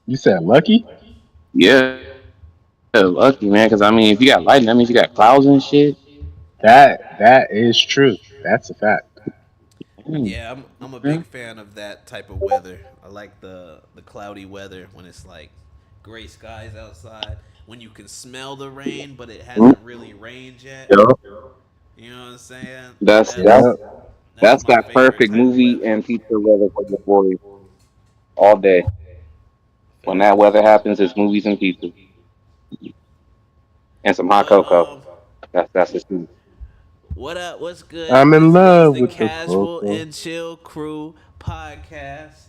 You said lucky? Yeah, lucky man. Because I mean, if you got lightning, that means you got clouds and shit. That is true. That's a fact. Yeah, I'm a Yeah. big fan of that type of weather. I like the cloudy weather when it's like gray skies outside, when you can smell the rain, but it hasn't really rained yet. Yeah. You know what I'm saying? That's That's that's Yep. that's that's my that favorite perfect type of movie weather. and pizza weather for your boy all day. When that Facts. weather happens, it's movies and pizza and some hot But cocoa. That's the truth. what up? What's good? I'm in This is love the with the Casual cocoa. and Chill Crew podcast.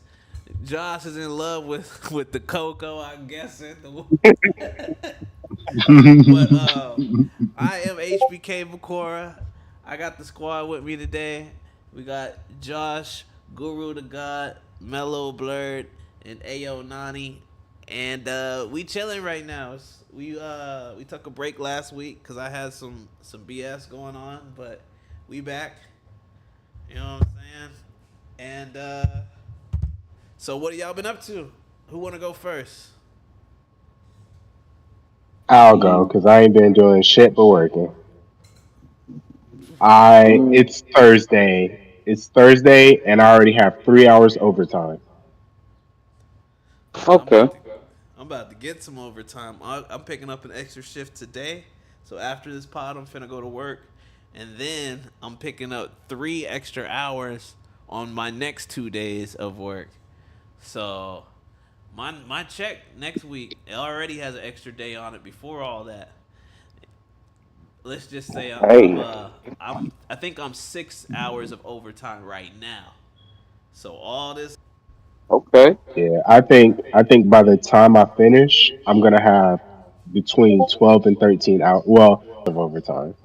Josh is in love with the cocoa, I'm guessing. But I am HBK Bakora. I got the squad with me today. We got Josh, Guru the God, Mellow Blurred, and Ayo Nani. And we chilling right now. We took a break last week because I had some BS going on, but we back. You know what I'm saying? And so what have y'all been up to? Who wanna go first? I'll go because I ain't been doing shit but working. Mm, It's Thursday. It's Thursday, and I already have 3 hours overtime. I'm okay. about to I'm about to get some overtime. I'm picking up an extra shift today. So after this pod, I'm finna go to work, and then I'm picking up 3 extra hours on my next 2 days of work. So my check next week it already has an extra day on it. Before all that, let's just say Hey, I think I'm 6 hours of overtime right now. So all this. okay. Yeah, I think by the time I finish, I'm gonna have between 12 and 13 hours. Well, of overtime.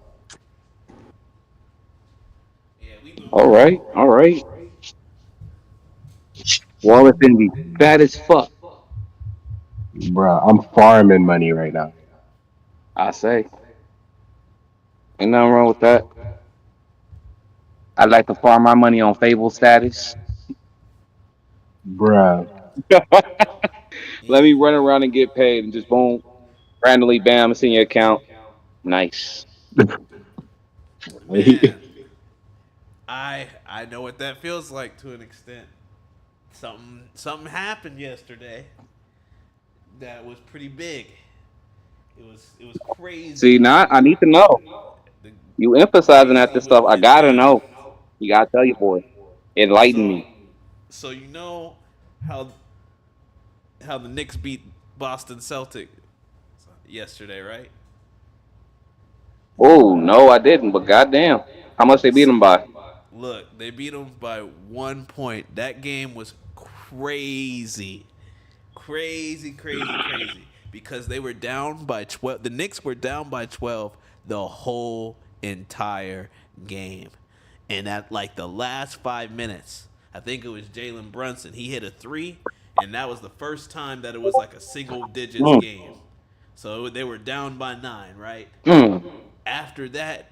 Yeah, we've been All working. right. All right. Wallace Indy, fat as fuck. Bruh, I'm farming money right now. I say, ain't nothing wrong with that. I like to farm my money on Fable status. Bruh. Let me run around and get paid and just boom, randomly, bam, it's in your account. Nice. Man, I know what that feels like to an extent. Something happened yesterday that was pretty big. It was See, crazy. now I need to know. The You emphasizing that crazy this what stuff. I went gotta down. know. You gotta tell your boy. Enlighten So me. so you know how how the Knicks beat Boston Celtic yesterday, right? Oh no, I didn't. But goddamn, how much they beat So, him by? look, they beat them by 1 point. That game was crazy. Crazy, crazy, crazy. Because they were down by 12. The Knicks were down by 12 the whole entire game. And at like the last 5 minutes, I think it was Jalen Brunson. He hit a three, and that was the first time that it was like a single digits Mm, game. So they were down by 9, right? mm. After that,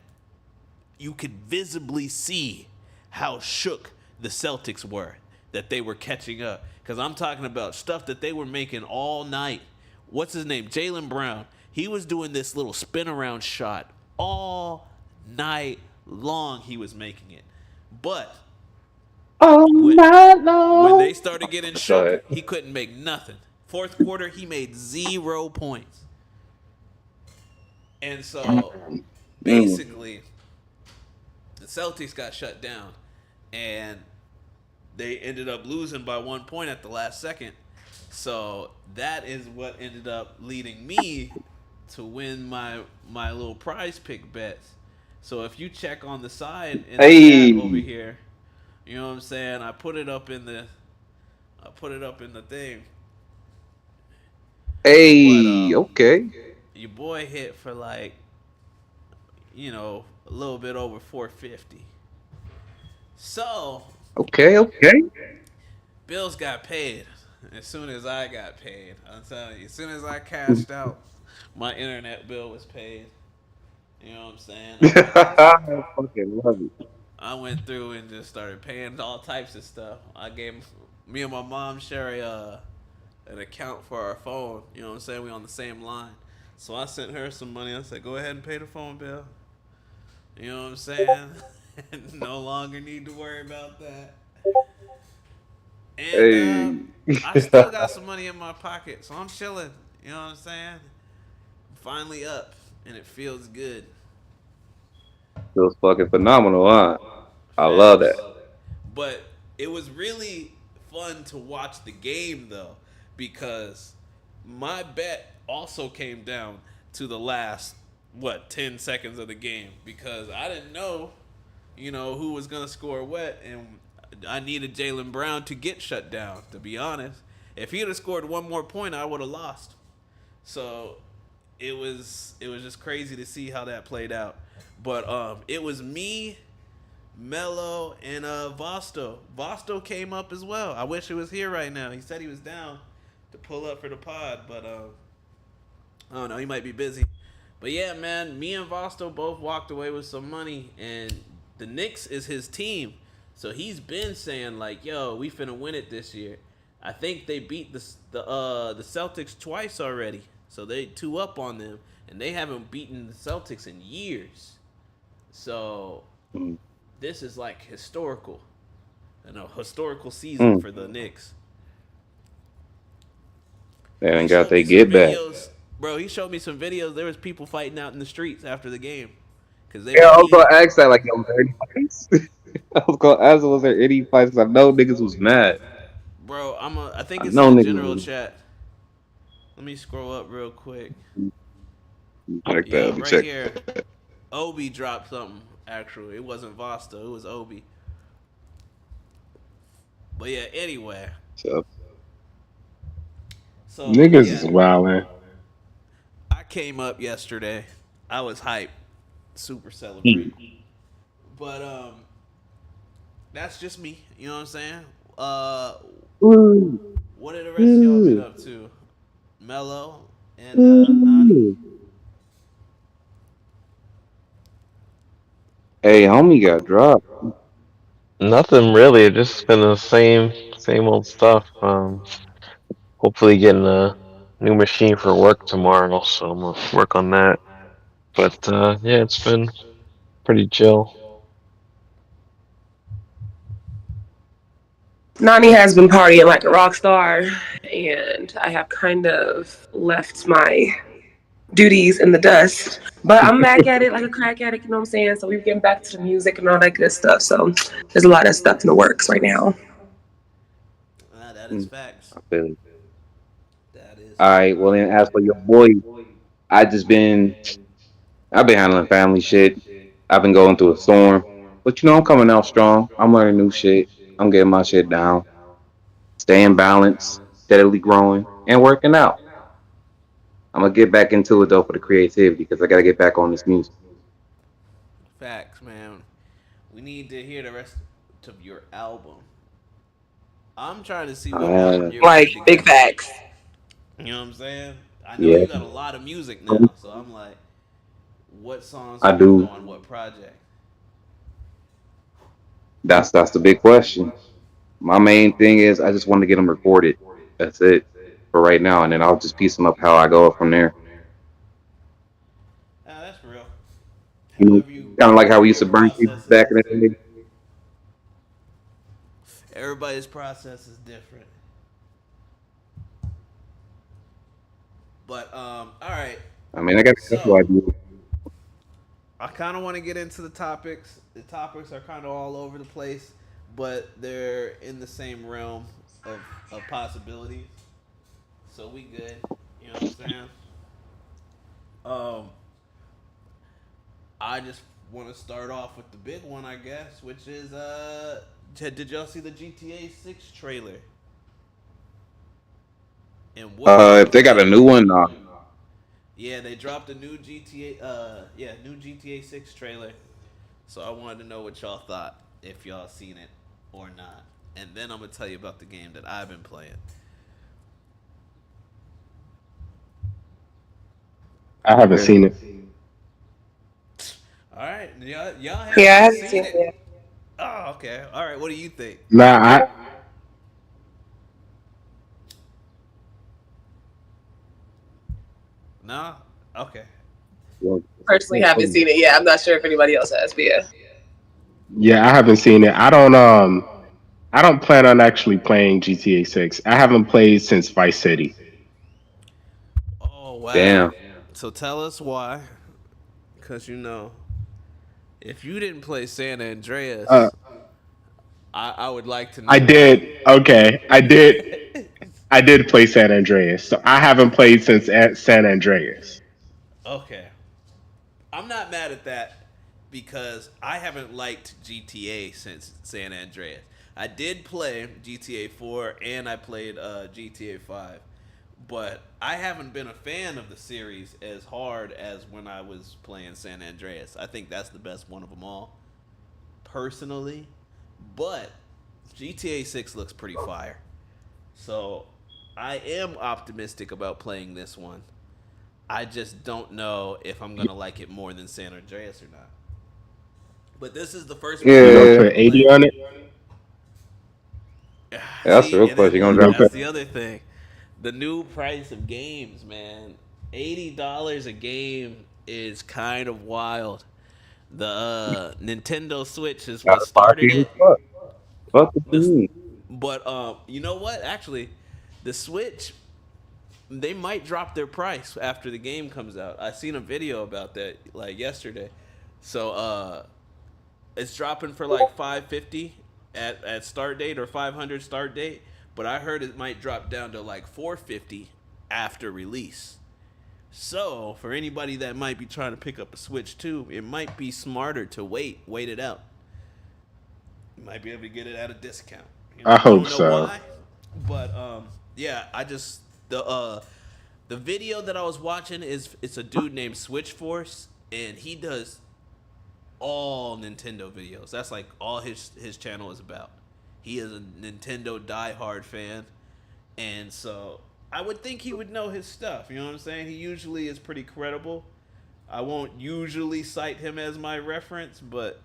you could visibly see how shook the Celtics were that they were catching up. Because I'm talking about stuff that they were making all night. What's his name? Jalen Brown. He was doing this little spin around shot all night long. He was making it. But All when, night when long. they started getting Go shook, ahead. he couldn't make nothing. Fourth quarter, he made 0 points. And so Mm. basically, the Celtics got shut down, and they ended up losing by 1 point at the last second. So that is what ended up leading me to win my little prize pick bets. So if you check on the side in the chat over Hey, here, you know what I'm saying? I put it up in the thing. But hey, okay, your boy hit for like, a little bit over 450. So okay. bills got paid as soon as I got paid. I'm telling you, as soon as I cashed out, my internet bill was paid. You know what I'm saying? I fucking love it. I went through and just started paying all types of stuff. I gave me and my mom share an account for our phone. You know what I'm saying? We on the same line. So I sent her some money. I said, go ahead and pay the phone bill. You know what I'm saying? No longer need to worry about that. And Hey, I still got some money in my pocket, so I'm chilling. You know what I'm saying? Finally up, and it feels good. feels fucking phenomenal, huh? I love Facts. that. But it was really fun to watch the game though, because my bet also came down to the last 10 seconds of the game because I didn't know, who was gonna score what, and I needed Jalen Brown to get shut down. To be honest, if he had scored one more point, I would have lost. So it was just crazy to see how that played out. But it was me, Mello, and Vosto. Vosto came up as well. I wish he was here right now. He said he was down to pull up for the pod, but I don't know. He might be busy. But yeah, man, me and Vosto both walked away with some money, and the Knicks is his team. So he's been saying like, "Yo, we finna win it this year." I think they beat the Celtics twice already, so they 2 up on them, and they haven't beaten the Celtics in years. So Mm. this is like historical, historical season Mm. for the Knicks. They He done got showed they me some get back. videos, bro. He showed me some videos. There was people fighting out in the streets after the game because they Yeah, were I was heated. gonna ask that, like, yo, was there any fights? I was gonna ask, was there any fights? 'Cause I know niggas was mad. Bro, I think I it's in know the niggas general was chat. Let me scroll up real quick. like that. Yeah, Let me right check. here. Obi dropped something. Actually, it wasn't Vosta. It was Obi. But yeah, anyway. So, So Niggas is yeah, wildin'. I came up yesterday. I was hyped, super hmm. celebrating. But that's just me. You know what I'm saying? Ooh, What did the rest of y'all been ooh, up to? Mello and Nani. ooh. Hey, homie got dropped. Nothing really. It's just been the same old stuff. Hopefully getting a new machine for work tomorrow, so I'm gonna work on that. But yeah, it's been pretty chill. Nani has been partying like a rock star, and I have kind of left my duties in the dust. But I'm back at it like a crack addict, you know what I'm saying? So we're getting back to the music and all that good stuff. So there's a lot of stuff in the works right now. That is Mm, facts. I feel it. That is All right, well facts. then, as for your boy, I just been, I've been handling family shit. I've been going through a storm, but I'm coming out strong. I'm learning new shit. I'm getting my shit down, staying balanced, steadily growing, and working out. I'm gonna get back into it though for the creativity because I gotta get back on this music. Facts, man. We need to hear the rest of your album. I'm trying to see what album you're Like putting big together. facts. You know what I'm saying? I know Yeah, you got a lot of music now, so I'm like, what songs I finna go do. on what project? That's the big question. My main thing is I just want to get them recorded. That's it for right now, and then I'll just piece them up how I go from there. That's real. You know, However you, kind of like how we however used your to burn people process back is. in the day. Everybody's process is different. But all right. I mean, I got a couple So ideas. I kind of want to get into the topics. The topics are kind of all over the place, but they're in the same realm of possibilities. So we good. You know what I'm saying? Um, I just want to start off with the big one, I guess, which is did y'all see the GTA 6 trailer? And what do you If they got a think? new one, nah, Yeah, they dropped a new new GTA 6 trailer. So I wanted to know what y'all thought, if y'all seen it or not. And then I'm gonna tell you about the game that I've been playing. I haven't okay. seen it. All right, y'all Yeah, haven't I even haven't seen seen it it. yet. Oh, okay. All right, what do you think? Nah, No? Okay. Personally, haven't seen it yet. I'm not sure if anybody else has, but yeah. Yeah, I haven't seen it. I don't plan on actually playing GTA 6. I haven't played since Vice City. Oh, wow. Damn. So tell us why. Because, if you didn't play San Uh, Andreas, I would like to I know why. did. Okay, I did. I did play San Andreas. So I haven't played since San Andreas. Okay. I'm not mad at that because I haven't liked GTA since San Andreas. I did play GTA 4 and I played GTA 5, but I haven't been a fan of the series as hard as when I was playing San Andreas. I think that's the best one of them all, personally. But GTA 6 looks pretty fire. So I am optimistic about playing this one. I just don't know if I'm gonna like it more than San Andreas or not. But this is the first one You I've gonna Yeah, ever put 80 played. on it? that's the See, real and then question. You You gonna look, gonna drop? that's put the other thing. The new price of games, man. $80 a game is kind of wild. The Nintendo Switch is what Gotta started party as it. fuck. Fuck what you This, mean? but you know what? Actually, the Switch, they might drop their price after the game comes out. I seen a video about that like yesterday. So it's dropping for like 550 at start date or 500 start date, but I heard it might drop down to like 450 after release. So, for anybody that might be trying to pick up a Switch too, it might be smarter to wait it out. You might be able to get it at a discount. I I hope don't know so. why, but yeah, I just the video that I was watching is it's a dude named Switch Force, and he does all Nintendo videos. That's like all his channel is about. He is a Nintendo diehard fan, and so I would think he would know his stuff. You know what I'm saying? He usually is pretty credible. I won't usually cite him as my reference, but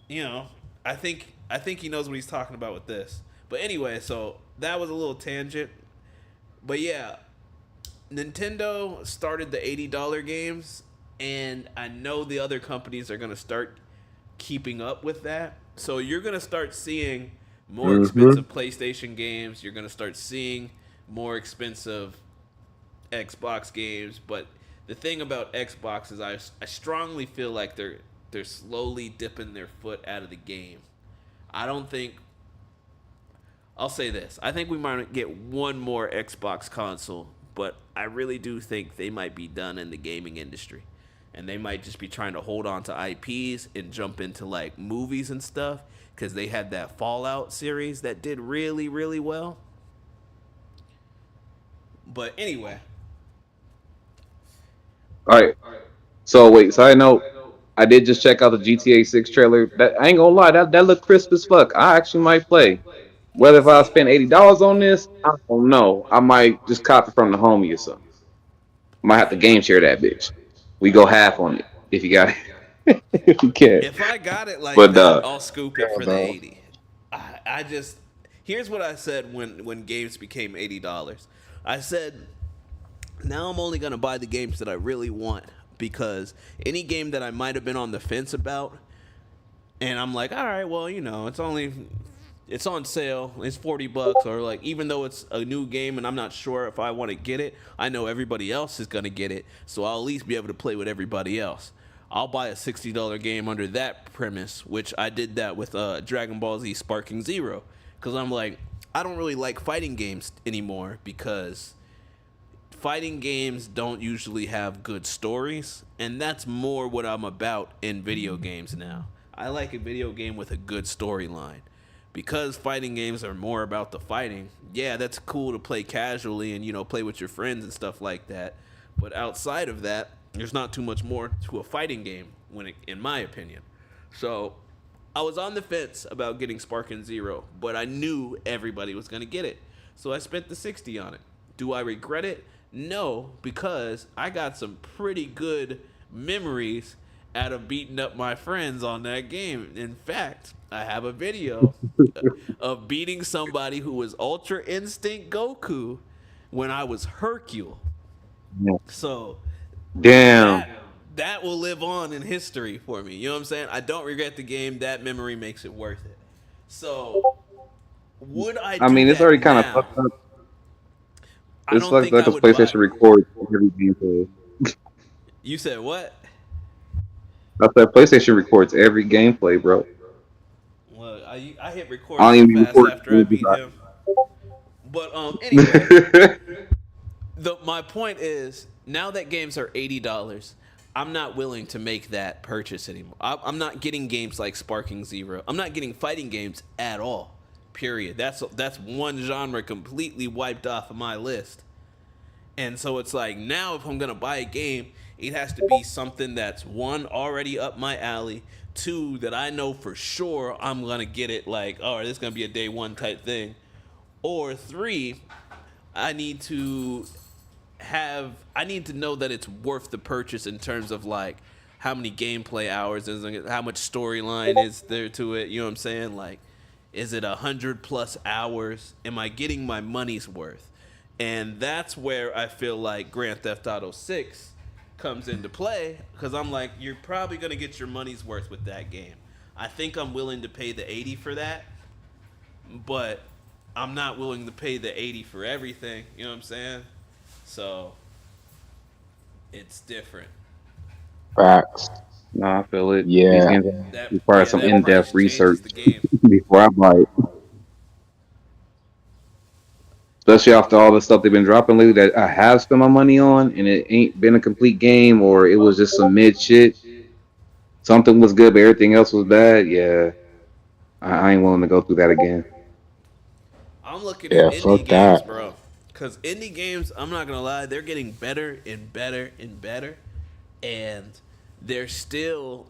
you know, I think he knows what he's talking about with this. But anyway, so that was a little tangent. But yeah, Nintendo started the $80 games, and I know the other companies are going to start keeping up with that. So you're going to start seeing more Hmm. expensive PlayStation games. You're going to start seeing more expensive Xbox games. But the thing about Xbox is I strongly feel like they're slowly dipping their foot out of the game. I don't think I'll say this. I think we might get one more Xbox console, but I really do think they might be done in the gaming industry. And they might just be trying to hold on to IPs and jump into like movies and stuff because they had that Fallout series that did really, really well. But anyway, All right. So wait. Side note. I did just check out the GTA 6 trailer. That I ain't gonna lie. That looked crisp as fuck. I actually might play. Whether if I see, spend $80 on this, I don't know. I might just cop it from the homie or something. Might have to game share that bitch. We go half on it if you got it. If you can. if I got it like But that, I'll scoop it Yeah, for the bro. 80. I just here's what I said when games became $80. I said now I'm only gonna buy the games that I really want because any game that I might have been on the fence about, and I'm like, all right, well, it's on sale, it's $40, or like even though it's a new game and I'm not sure if I want to get it, I know everybody else is gonna get it, so I'll at least be able to play with everybody else. I'll buy a $60 game under that premise, which I did that with Dragon Ball Z Sparking Zero, because I'm like, I don't really like fighting games anymore because fighting games don't usually have good stories, and that's more what I'm about in video games now. I like a video game with a good storyline. Because fighting games are more about the fighting, yeah, that's cool to play casually and play with your friends and stuff like that. But outside of that, there's not too much more to a fighting game in my opinion. So I was on the fence about getting Sparking Zero, but I knew everybody was gonna get it. So I spent the 60 on it. Do I regret it? No, because I got some pretty good memories out of beating up my friends on that game. In fact, I have a video of beating somebody who was Ultra Instinct Goku when I was Hercule. So Damn. that will live on in history for me. You know what I'm saying? I don't regret the game. That memory makes it worth it. So would I I do mean, it's that already kind of now? fucked up. I It's don't fucked think up I because would buy PlayStation it. records every gameplay. You said what? I said PlayStation records every gameplay, bro. Well, I hit record I don't too even be fast recording after I games beat him. But anyway, without. my point is now that games are $80, I'm not willing to make that purchase anymore. I'm not getting games like Sparking Zero. I'm not getting fighting games at all. Period. That's one genre completely wiped off of my list. And so it's like now if I'm gonna buy a game, it has to be something that's one already up my alley, two that I know for sure I'm gonna get it like, oh, this is gonna be a day one type thing, or three, I need to I need to know that it's worth the purchase in terms of like how many gameplay hours is it, how much storyline is there to it. You know what I'm saying? Like, is it 100+ hours? Am I getting my money's worth? And that's where I feel like Grand Theft Auto 6 comes into play because I'm like, you're probably gonna get your money's worth with that game. I think I'm willing to pay the 80 for that, but I'm not willing to pay the 80 for everything. You know what I'm saying? So it's different. Facts. No, I feel it. These Yeah. games require some That in-depth price changes research the game. before I buy it. Especially after all the stuff they've been dropping lately that I have spent my money on, and it ain't been a complete game, or it was just some mid shit. Something was good, but everything else was bad. Yeah, I ain't willing to go through that again. I'm looking at Yeah. indie Fuck games, that. bro. Because indie games, I'm not gonna lie, they're getting better and better and better, and they're still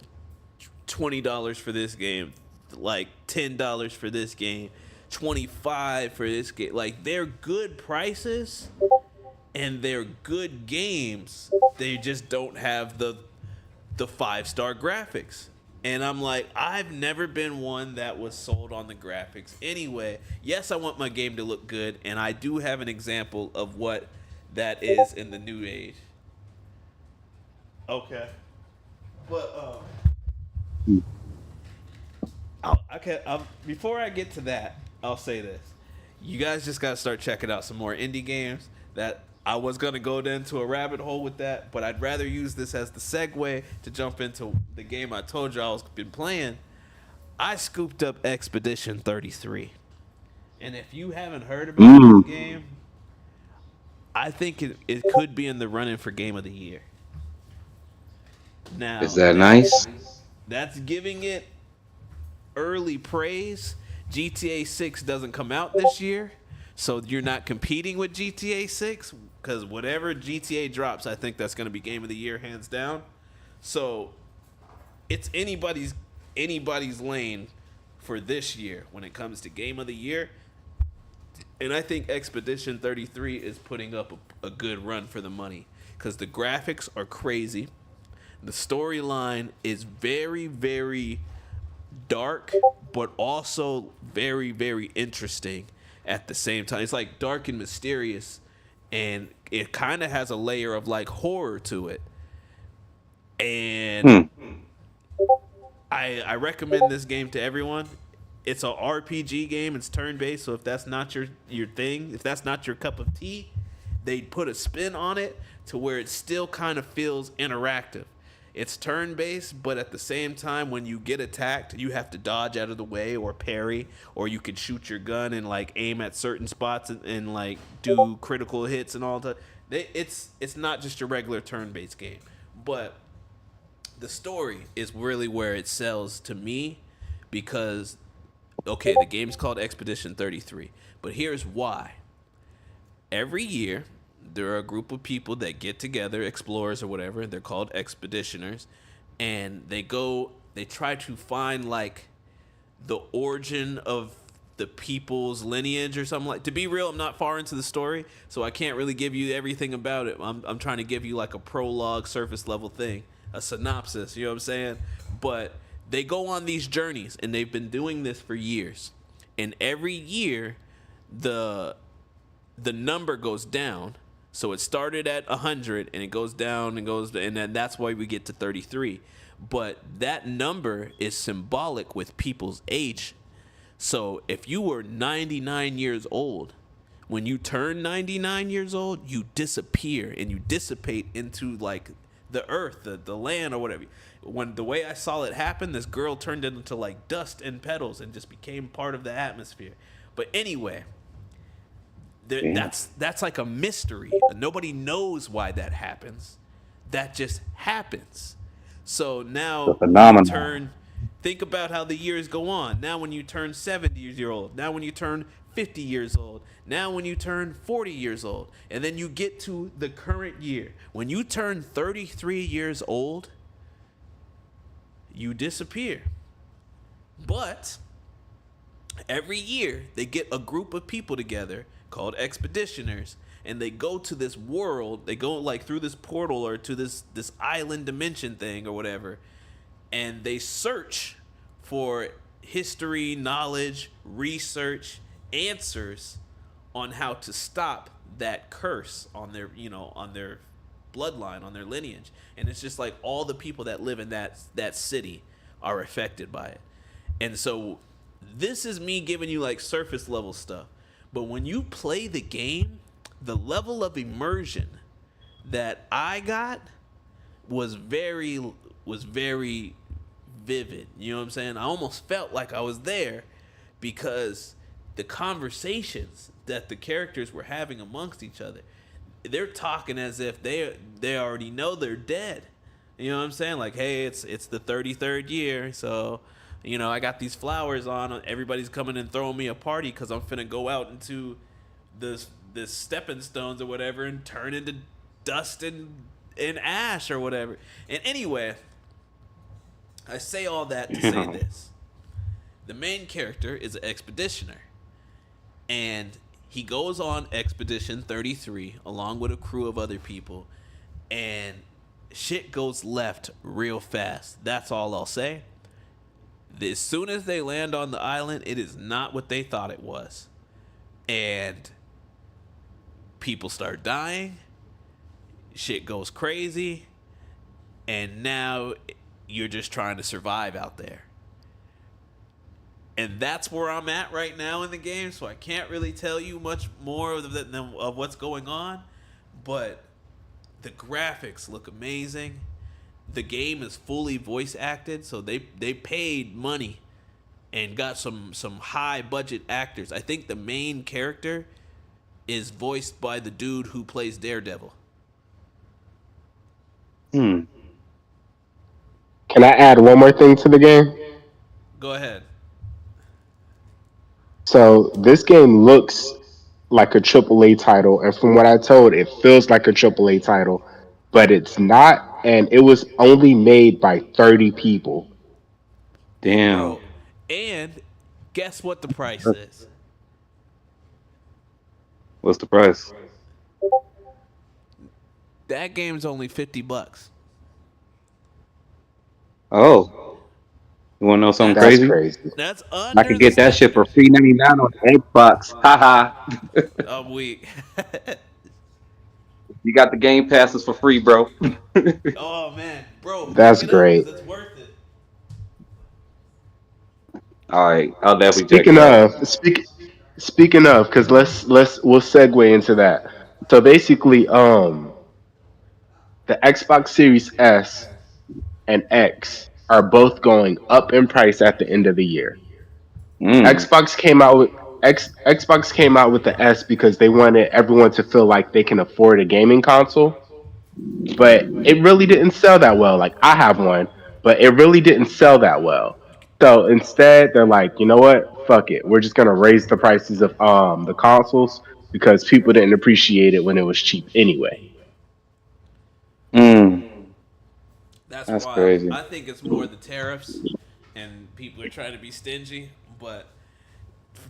$20 for this game, like $10 for this game, 25 for this game. Like they're good prices and they're good games. They just don't have the 5-star graphics. And I'm like, I've never been one that was sold on the graphics. Anyway, yes, I want my game to look good, and I do have an example of what that is in the new age. Okay. But before I get to that, I'll say this: you guys just gotta start checking out some more indie games. That I was gonna go into a rabbit hole with that, but I'd rather use this as the segue to jump into the game I told you I was been playing. I scooped up Expedition 33, and if you haven't heard about Mm. this game, I think it could be in the running for Game of the Year. Is Now that nice? that's giving it early praise. GTA 6 doesn't come out this year, so you're not competing with GTA 6 because whatever GTA drops, I think that's going to be Game of the Year hands down. So it's anybody's lane for this year when it comes to Game of the Year. And I think Expedition 33 is putting up a good run for the money because the graphics are crazy. The storyline is very, very dark, but also very, very interesting at the same time. It's like dark and mysterious, and it kind of has a layer of like horror to it. And Hmm. I recommend this game to everyone. It's a RPG game. It's turn based. So if that's not your thing, if that's not your cup of tea, they put a spin on it to where it still kind of feels interactive. It's turn based, but at the same time, when you get attacked, you have to dodge out of the way or parry, or you could shoot your gun and like aim at certain spots and like do critical hits and all that. It's not just your regular turn based game, but the story is really where it sells to me because okay, the game's called Expedition 33, but here's why. Every year, there are a group of people that get together, explorers or whatever, they're called expeditioners, and they try to find like the origin of the people's lineage or something like. To be real, I'm not far into the story, so I can't really give you everything about it. I'm trying to give you like a prologue, surface level thing, a synopsis, you know what I'm saying? But they go on these journeys and they've been doing this for years. And every year the number goes down So it started at 100 and it goes down and goes, and then that's why we get to 33. But that number is symbolic with people's age. So if you were 99 years old, when you turn 99 years old, you disappear and you dissipate into like the earth, the land or whatever. When the way I saw it happen, this girl turned into like dust and petals and just became part of the atmosphere. But anyway, that's like a mystery. Nobody knows why that happens. That just happens. So now The phenomenon. think about how the years go on. Now when you turn 70 years old, now when you turn 50 years old, now when you turn 40 years old, and then you get to the current year. When you turn 33 years old, you disappear. But every year they get a group of people together called expeditioners, and they go to this world. They go like through this portal or to this island dimension thing or whatever, and they search for history, knowledge, research, answers on how to stop that curse on their, on their bloodline, on their lineage. And it's just like all the people that live in that city are affected by it. And so this is me giving you like surface level stuff. But when you play the game, the level of immersion that I got was very vivid. You know what I'm saying? I almost felt like I was there because the conversations that the characters were having amongst each other, they're talking as if they already know they're dead. You know what I'm saying? Like, hey, it's the 33rd year, so I got these flowers on. Everybody's coming and throwing me a party because I'm finna go out into this stepping stones or whatever and turn into dust and ash or whatever. And anyway, I say all that to say this. The main character is an expeditioner. And he goes on Expedition 33 along with a crew of other people. And shit goes left real fast. That's all I'll say. As soon as they land on the island, it is not what they thought it was. And people start dying. Shit goes crazy. And now you're just trying to survive out there. And that's where I'm at right now in the game, so I can't really tell you much more of what's going on. But the graphics look amazing. The game is fully voice acted, so they paid money and got some high budget actors. I think the main character is voiced by the dude who plays Daredevil. Can I add one more thing to the game? Go ahead. So this game looks like a AAA title, and from what I told, it feels like a AAA title, but it's not, and it was only made by 30 people. Damn. Bro, and guess what the price is? What's the price? That game's only $50. Oh. You wanna know something That's crazy? crazy. That's under I could get that shit for $3.99 on Xbox. Haha. a week. You got the game passes for free, bro. Oh man, bro, That's pick it up 'cause great. it's worth it. Alright, I'll definitely check Speaking it out. of, speaking of, because we'll segue into that. So basically, the Xbox Series S and X are both going up in price at the end of the year. Xbox came out with Xbox came out with the S because they wanted everyone to feel like they can afford a gaming console, but it really didn't sell that well. Like I have one, but it really didn't sell that well. So instead, they're like, you know what? Fuck it. We're just gonna raise the prices of the consoles because people didn't appreciate it when it was cheap anyway. That's That's wild. crazy. I think it's more the tariffs, and people are trying to be stingy. But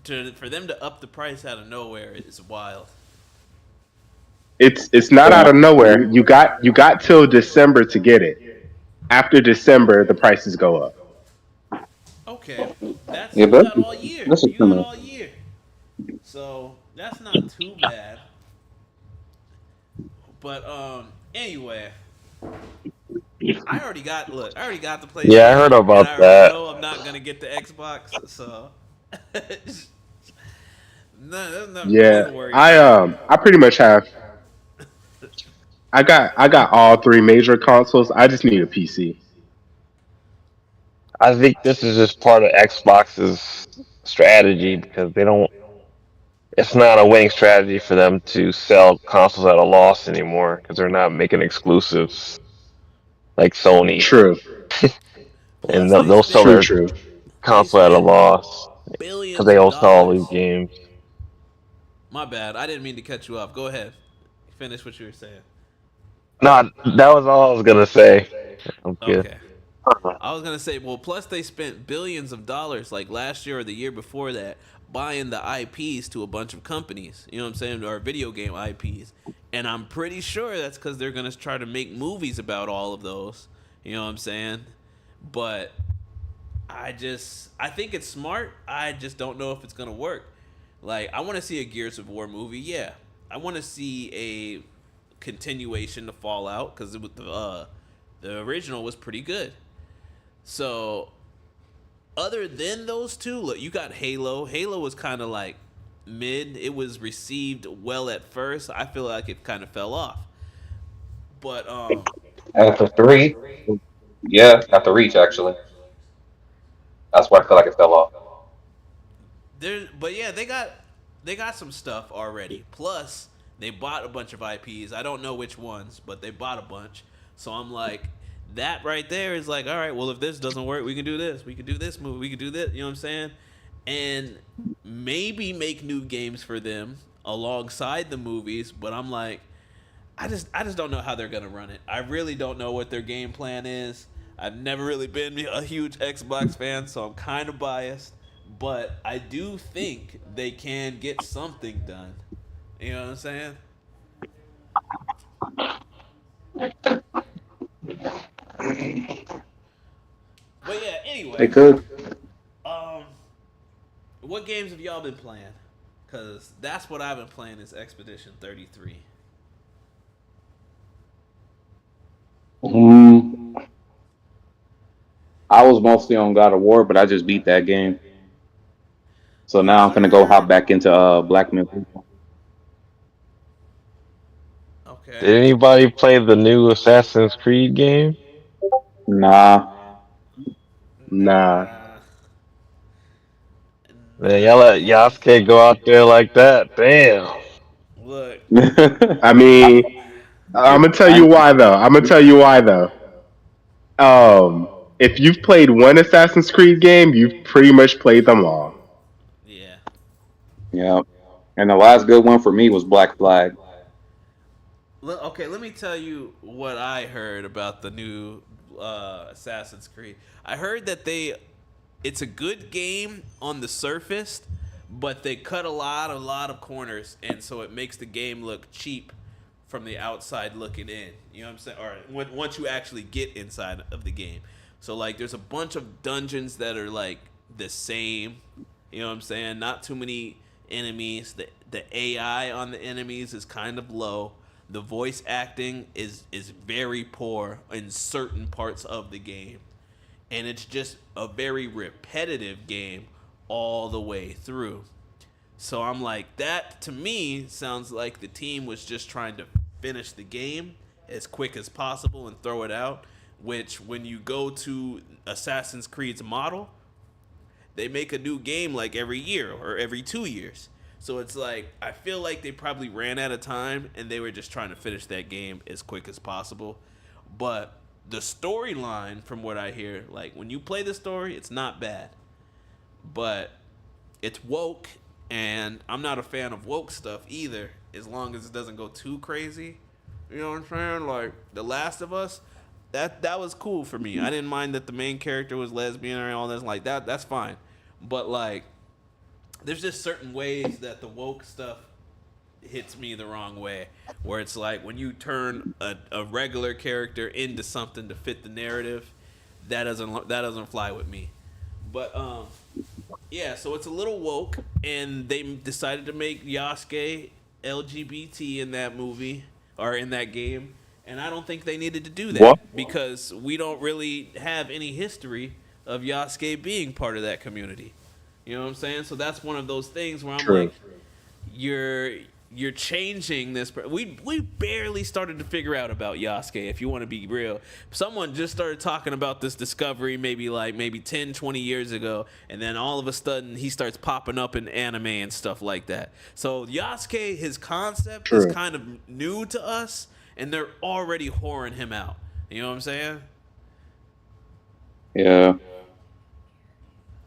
for them to up the price out of nowhere is wild. It's not out of nowhere. You got till December to get it. After December, the prices go up. Okay, that's Yeah, you but got all year. that's a You got criminal. all year, so that's not too bad. But anyway, I already got the Yeah, I heard PlayStation, and about I already that. know I'm not gonna get the Xbox, so no, there's nothing Yeah, to worry I about. I pretty much have. I got all three major consoles. I just need a PC. I think this is just part of Xbox's strategy because they don't. It's not a winning strategy for them to sell consoles at a loss anymore because they're not making exclusives like Sony, True, and Plus, they they'll sell spent true, their true. they console at a spent loss because billions they of all sell all these dollars. games. My bad. I didn't mean to cut you off. Go ahead. Finish what you were saying. No, that was all I was gonna say. I'm good. Okay. I was gonna say, well, plus they spent billions of dollars, like last year or the year before that, buying the IPs to a bunch of companies. You know what I'm saying? Or video game IPs, and I'm pretty sure that's because they're gonna try to make movies about all of those. You know what I'm saying? But I think it's smart. I just don't know if it's gonna work. Like, I want to see a Gears of War movie. Yeah, I want to see a continuation to Fallout because the original was pretty good. So, other than those two, look, you got Halo. Halo was kind of like mid. It was received well at first. I feel like it kind of fell off. But After 3, yeah, after Reach actually. That's why I feel like it fell off. but yeah, they got some stuff already. Plus, they bought a bunch of IPs. I don't know which ones, but they bought a bunch. So I'm like, that right there is like, all right, well, if this doesn't work, we can do this. We can do this movie. We can do this. You know what I'm saying? And maybe make new games for them alongside the movies. But I'm like, I just don't know how they're gonna run it. I really don't know what their game plan is. I've never really been a huge Xbox fan, so I'm kind of biased. But I do think they can get something done. You know what I'm saying? But yeah, They anyway, could. um, what games have y'all been playing? Cause that's what I've been playing is Expedition 33. Mm, I was mostly on God of War, but I just beat that game. So Yeah, now I'm I gonna go hop heard. back into Black Myth. Okay. Did anybody play the new Assassin's Creed game? Nah. Nah. Nah. Man, y'all let Nah. Yasuke go out there like that? Damn. Look. I I, mean, I'm gonna tell you I, why though. I'm gonna tell you why though. If you've played one Assassin's Creed game, you've pretty much played them all. Yeah. yeah. And the last good one for me was Black Flag. Okay, let me tell you what I heard about the new Assassin's Creed. I heard that it's a good game on the surface, but they cut a lot of corners, and so it makes the game look cheap from the outside looking in. You know what I'm saying? Or once you actually get inside of the game. So like, there's a bunch of dungeons that are like the same. You know what I'm saying? Not too many enemies. The AI on the enemies is kind of low. The voice acting is very poor in certain parts of the game, and it's just a very repetitive game all the way through. So I'm like, that to me sounds like the team was just trying to finish the game as quick as possible and throw it out. Which, when you go to Assassin's Creed's model, they make a new game like every year or every 2 years. So it's like, I feel like they probably ran out of time and they were just trying to finish that game as quick as possible. But the storyline, from what I hear, like when you play the story, it's not bad. But it's woke, and I'm not a fan of woke stuff either, as long as it doesn't go too crazy. You know what I'm saying? Like The Last of Us, that was cool for me. I didn't mind that the main character was lesbian or all this like that. That's fine. But like, there's just certain ways that the woke stuff hits me the wrong way, where it's like when you turn a regular character into something to fit the narrative, that doesn't fly with me. But yeah, so it's a little woke, and they decided to make Yasuke LGBT in that movie, are in that game, and I don't think they needed to do What? that because we don't really have any history of Yasuke being part of that community. You know what I'm saying? So that's one of those things where I'm True. like, you're you're changing this. We barely started to figure out about Yasuke, if you want to be real. Someone just started talking about this discovery maybe 10, 20 years ago, and then all of a sudden he starts popping up in anime and stuff like that. So Yasuke, his concept True. is kind of new to us, and they're already whoring him out. You know what I'm saying? Yeah.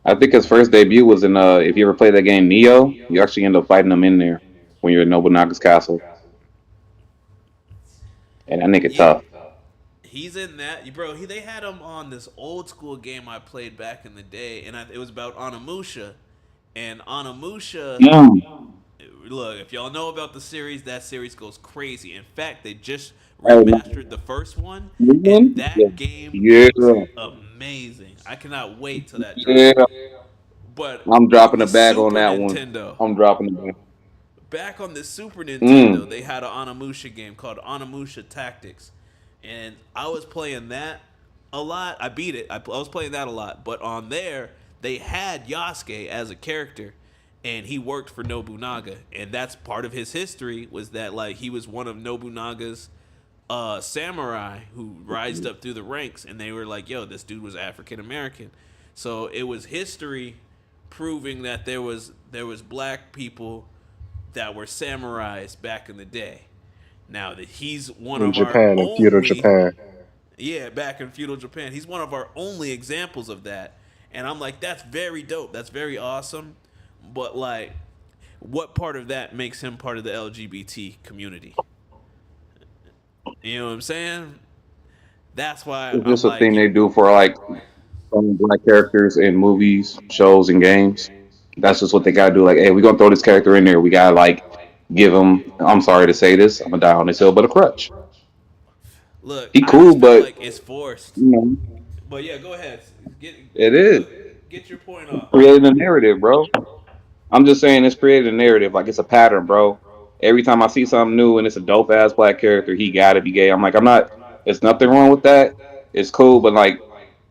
I think his first debut was in if you ever played that game Neo, you actually end up fighting him in there when you're in Nobunaga's castle. And that nigga Yeah. tough. He's in that, bro. They had him on this old school game I played back in the day, and it was about Onimusha. And Onimusha, Mm. look, if y'all know about the series, that series goes crazy. In fact, they just Hey, remastered the first one, and man. Yeah. that game Yeah. looks amazing. I cannot wait till that Yeah. drops. But I'm on dropping the a bag on Super that one. Nintendo, I'm dropping a bag. back on the Super Nintendo, Mm. they had an Onimusha game called Onimusha Tactics, and I was playing that a lot. I beat it. I was playing that a lot, but on there they had Yasuke as a character, and he worked for Nobunaga, and that's part of his history was that like he was one of Nobunaga's samurai who rised up through the ranks, and they were like, "Yo, this dude was African American," so it was history proving that there was black people that were samurais back in the day. Now that he's one In of our Japan, in feudal only, Japan. yeah, back in feudal Japan, he's one of our only examples of that. And I'm like, that's very dope. That's very awesome. But like, what part of that makes him part of the LGBT community? You know what I'm saying? That's why It's I'm just a like, thing they do for like some black characters in movies, shows, and games. That's just what they gotta do. Like, hey, we're gonna throw this character in there. We gotta like give him. I'm sorry to say this. I'm gonna die on this hill, but a crutch. look, He I cool, just feel but like it's forced. you know, But yeah, go ahead. Get it is get your point off. creating a narrative, bro. I'm just saying it's created a narrative. Like it's a pattern, bro. Every time I see something new and it's a dope ass black character, he gotta be gay. I'm like, I'm not. There's nothing wrong with that. It's cool, but like,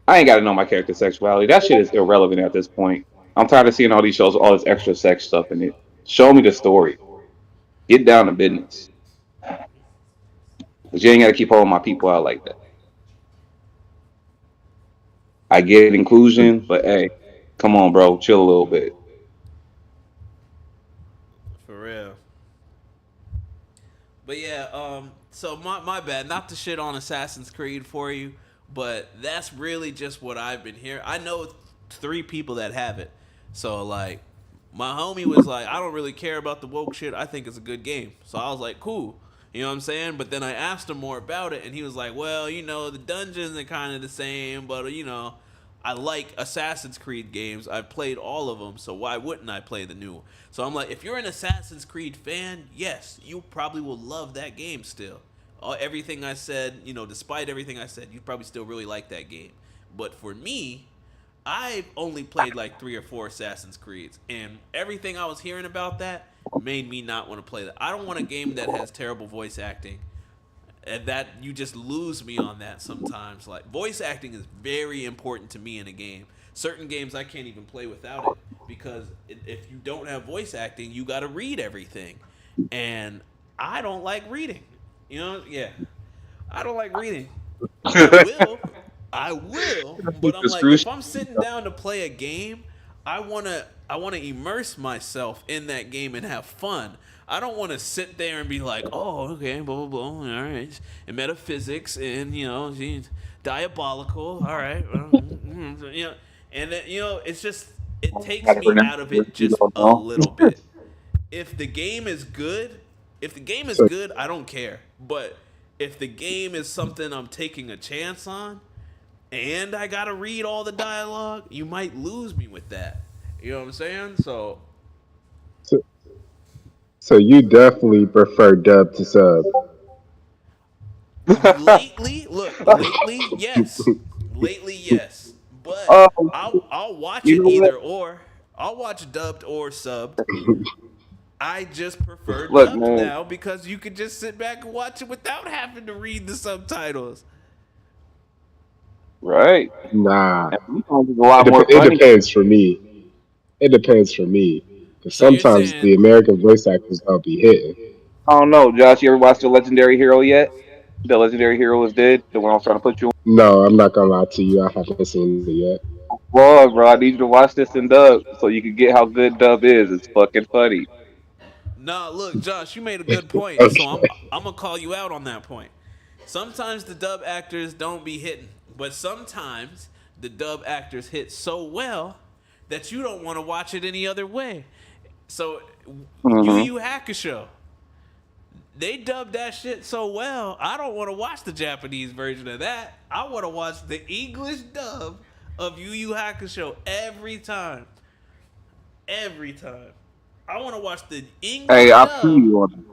I ain't gotta know my character's sexuality. That shit is irrelevant at this point. I'm tired of seeing all these shows with all this extra sex stuff in it. Show me the story. Get down to business. Cause you ain't gotta keep holding my people out like that. I get inclusion, but hey, come on, bro, chill a little bit. For real. But yeah, so my bad, not to shit on Assassin's Creed for you, but that's really just what I've been hearing. I know three people that have it. So like my homie was like, I don't really care about the woke shit. I think it's a good game. So I was like, cool. You know what I'm saying? But then I asked him more about it, and he was like, well, the dungeons are kind of the same, but I like Assassin's Creed games. I've played all of them, so why wouldn't I play the new one? So I'm like, if you're an Assassin's Creed fan, yes, you probably will love that game still. Everything I said, despite everything I said, you probably still really like that game. But for me, I've only played like 3 or 4 Assassin's Creeds, and everything I was hearing about that made me not want to play that. I don't want a game that has terrible voice acting. And that you just lose me on that sometimes. Like voice acting is very important to me in a game. Certain games I can't even play without it because if you don't have voice acting, you got to read everything, and I don't like reading. Yeah, I don't like reading. I will, but I'm like, if I'm sitting down to play a game, I wanna immerse myself in that game and have fun. I don't want to sit there and be like, oh, okay, blah blah blah, all right, and metaphysics and diabolical, all right, and then, it's just it takes me out of it just a little bit. If the game is good, I don't care. But if the game is something I'm taking a chance on, and I gotta read all the dialogue, you might lose me with that. You know what I'm saying? So So you definitely prefer dub to sub. lately, yes. But Um, I'll watch you it know what? either or. I'll watch dubbed or subbed. I just prefer Look, dubbed man. now because you can just sit back and watch it without having to read the subtitles. Right. Nah, And sometimes it's a lot more it funny. depends for me. It depends for me because So you're sometimes saying the American voice actors don't be hitting. I don't know, Josh. You ever watched the Legendary Hero yet? The Legendary Hero is dead. The one I was trying to put you on. No, I'm not gonna lie to you. I haven't seen it yet. Boy, bro, I need you to watch this in dub so you can get how good dub is. It's fucking funny. nah, look, Josh, you made a good point. So Okay. I'm gonna call you out on that point. Sometimes the dub actors don't be hitting, but sometimes the dub actors hit so well that you don't want to watch it any other way. So Yu Mm-hmm. Yu Hakusho, they dubbed that shit so well. I don't want to watch the Japanese version of that. I want to watch the English dub of Yu Yu Hakusho every time. Every time. I want to watch the English Hey, I feel dub you on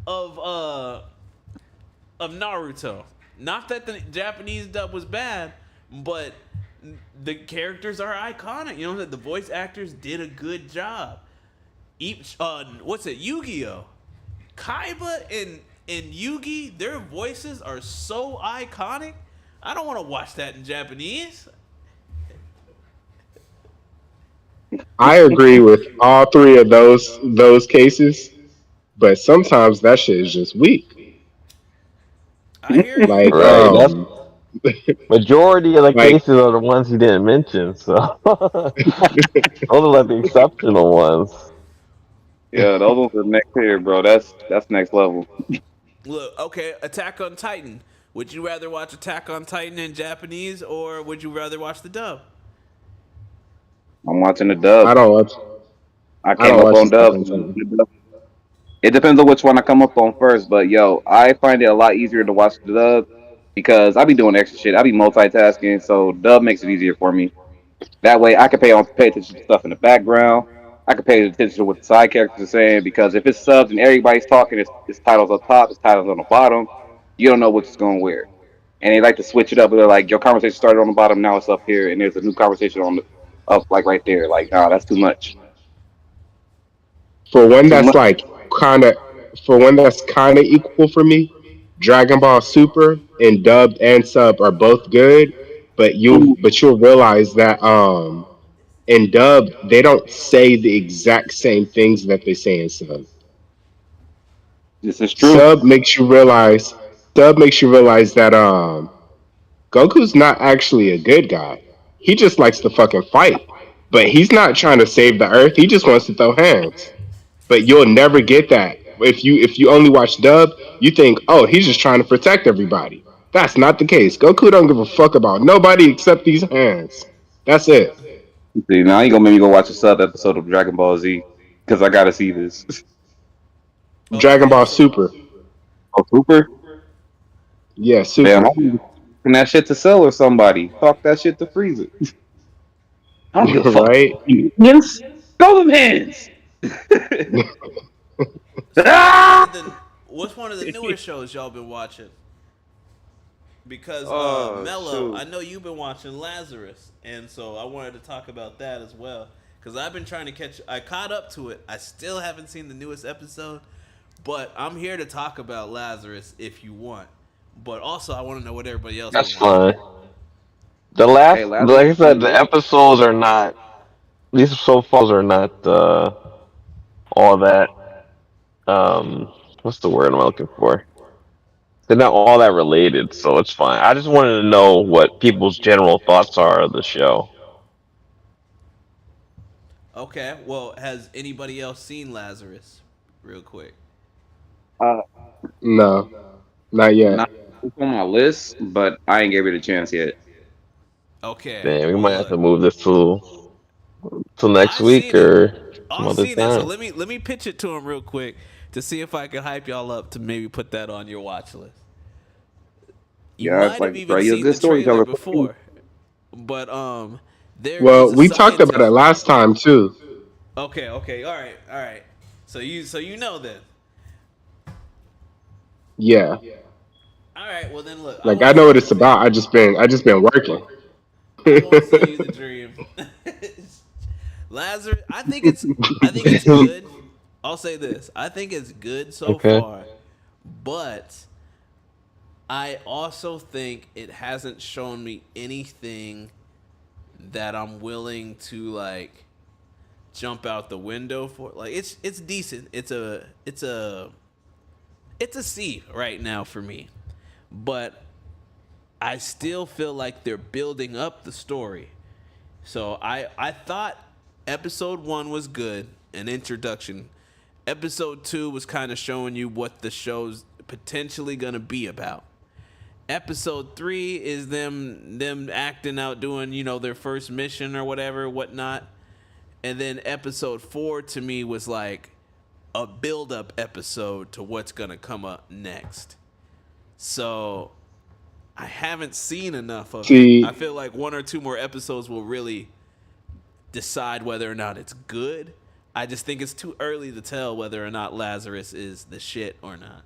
of Naruto. Not that the Japanese dub was bad, but the characters are iconic. You know that the voice actors did a good job. Each what's it? Yu-Gi-Oh. Kaiba and Yugi, their voices are so iconic. I don't want to watch that in Japanese. I agree with all three of those cases, but sometimes that shit is just weak. I hear you. Like Right. That's majority of the like cases are the ones he didn't mention. So those are like the exceptional ones. Yeah, those ones are next tier, bro. That's next level. Look, okay, Attack on Titan. Would you rather watch Attack on Titan in Japanese or would you rather watch the dub? I'm watching the I dub. don't watch I I came don't up watch on Attack dub. on Titan. It depends on which one I come up on first, but yo, I find it a lot easier to watch the dub because I be doing extra shit. I be multitasking, so dub makes it easier for me. That way, I can pay attention to stuff in the background. I can pay attention to what the side characters are saying because if it's subbed and everybody's talking, it's titles up top, it's titles on the bottom. You don't know which is going where, and they like to switch it up. They're like, your conversation started on the bottom, now it's up here, and there's a new conversation on the up like right there. Like, nah, that's too much. For one Too that's much. like kinda for one that's kinda equal for me, Dragon Ball Super and dubbed and sub are both good, but you'll realize that in dub they don't say the exact same things that they say in sub. This is true. Sub makes you realize Sub makes you realize that Goku's not actually a good guy. He just likes to fucking fight. But he's not trying to save the earth. He just wants to throw hands. But you'll never get that. If you only watch dub, you think, oh, he's just trying to protect everybody. That's not the case. Goku don't give a fuck about nobody except these hands. That's it. See, now you gonna make me go watch a sub episode of Dragon Ball Z because I gotta see this. Dragon Okay, Ball so Super. Oh, Super? Yeah, Damn, Super. I'm talking that shit to Cell or somebody. Talk that shit to Frieza. I don't give a fuck. Right? Yes, throw them hands. so Ah! what's one of the newer shows y'all been watching? Because Oh, Mello, shoot. I know you've been watching Lazarus, and so I wanted to talk about that as well. Because I've been trying to catch. I caught up to it. I still haven't seen the newest episode, but I'm here to talk about Lazarus if you want. But also, I want to know what everybody else That's been watching. fine. The last, Hey, like Lazarus I is said, pretty the good. episodes are not. These so far are not all that. What's the word I'm looking for? They're not all that related, so it's fine. I just wanted to know what people's general thoughts are of the show. Okay, well, has anybody else seen Lazarus? Real quick. Uh, No, not yet. not it's on my list, but I ain't gave it a chance yet. Okay, Damn, we well, might have to look, move this till next I've week seen it. or some I've other seen it. So time. let me pitch it to him real quick to see if I can hype y'all up to maybe put that on your watch list. You Yeah, it's might have like, bro, even you're a seen good the trailer storyteller. before, but there Well, is a we talked about it scientist. last time too. Okay, all right. So you know then. Yeah. All right, well then look, I Like won't I know sell what you it's the dream. about. I just been working. I won't sell you the dream. Lazarus, I think it's good. I'll say this. I think it's good so Okay. far, but I also think it hasn't shown me anything that I'm willing to like jump out the window for. Like it's decent. It's a C right now for me. But I still feel like they're building up the story. So I thought episode 1 was good, an introduction. Episode 2 was kind of showing you what the show's potentially gonna be about. Episode 3 is them acting out, doing their first mission or whatnot. And then episode 4 to me was like a build up episode to what's gonna come up next. So I haven't seen enough of it. See, I feel like 1 or 2 more episodes will really decide whether or not it's good. I just think it's too early to tell whether or not Lazarus is the shit or not.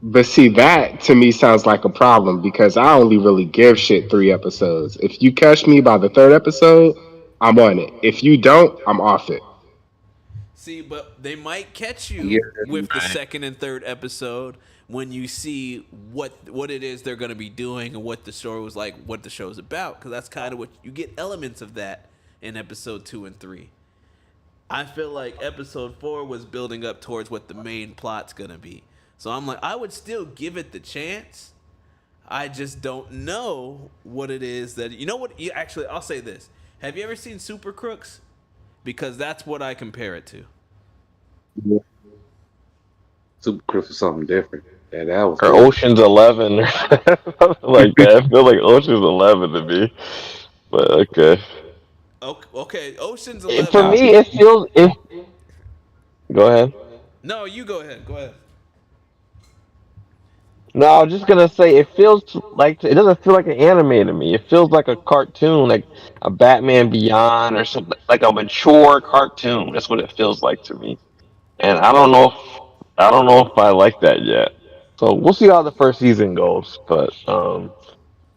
but see, that to me sounds like a problem because I only really give shit 3 episodes. If you catch me by the third episode, I'm on it. If you don't, I'm off it. See, but they might catch you You're with the right. second and third episode when you see what it is they're going to be doing and what the story was like, what the show's about, because that's kind of what you get, elements of that in episode 2 and 3. I feel like episode 4 was building up towards what the main plot's going to be. So I'm like, I would still give it the chance. I just don't know what it is that, actually, I'll say this. Have you ever seen Super Crooks? Because that's what I compare it to. Super Crooks was something different. Yeah, that was Or good. Ocean's 11 or something like that. I feel like Ocean's 11 to me. But okay. Okay, Ocean's For 11. me, it feels. Go ahead. No, you go ahead. Go ahead. No, I was just gonna say it feels like it doesn't feel like an anime to me. It feels like a cartoon, like a Batman Beyond or something, like a mature cartoon. That's what it feels like to me. And I don't know if I like that yet. So we'll see how the first season goes. But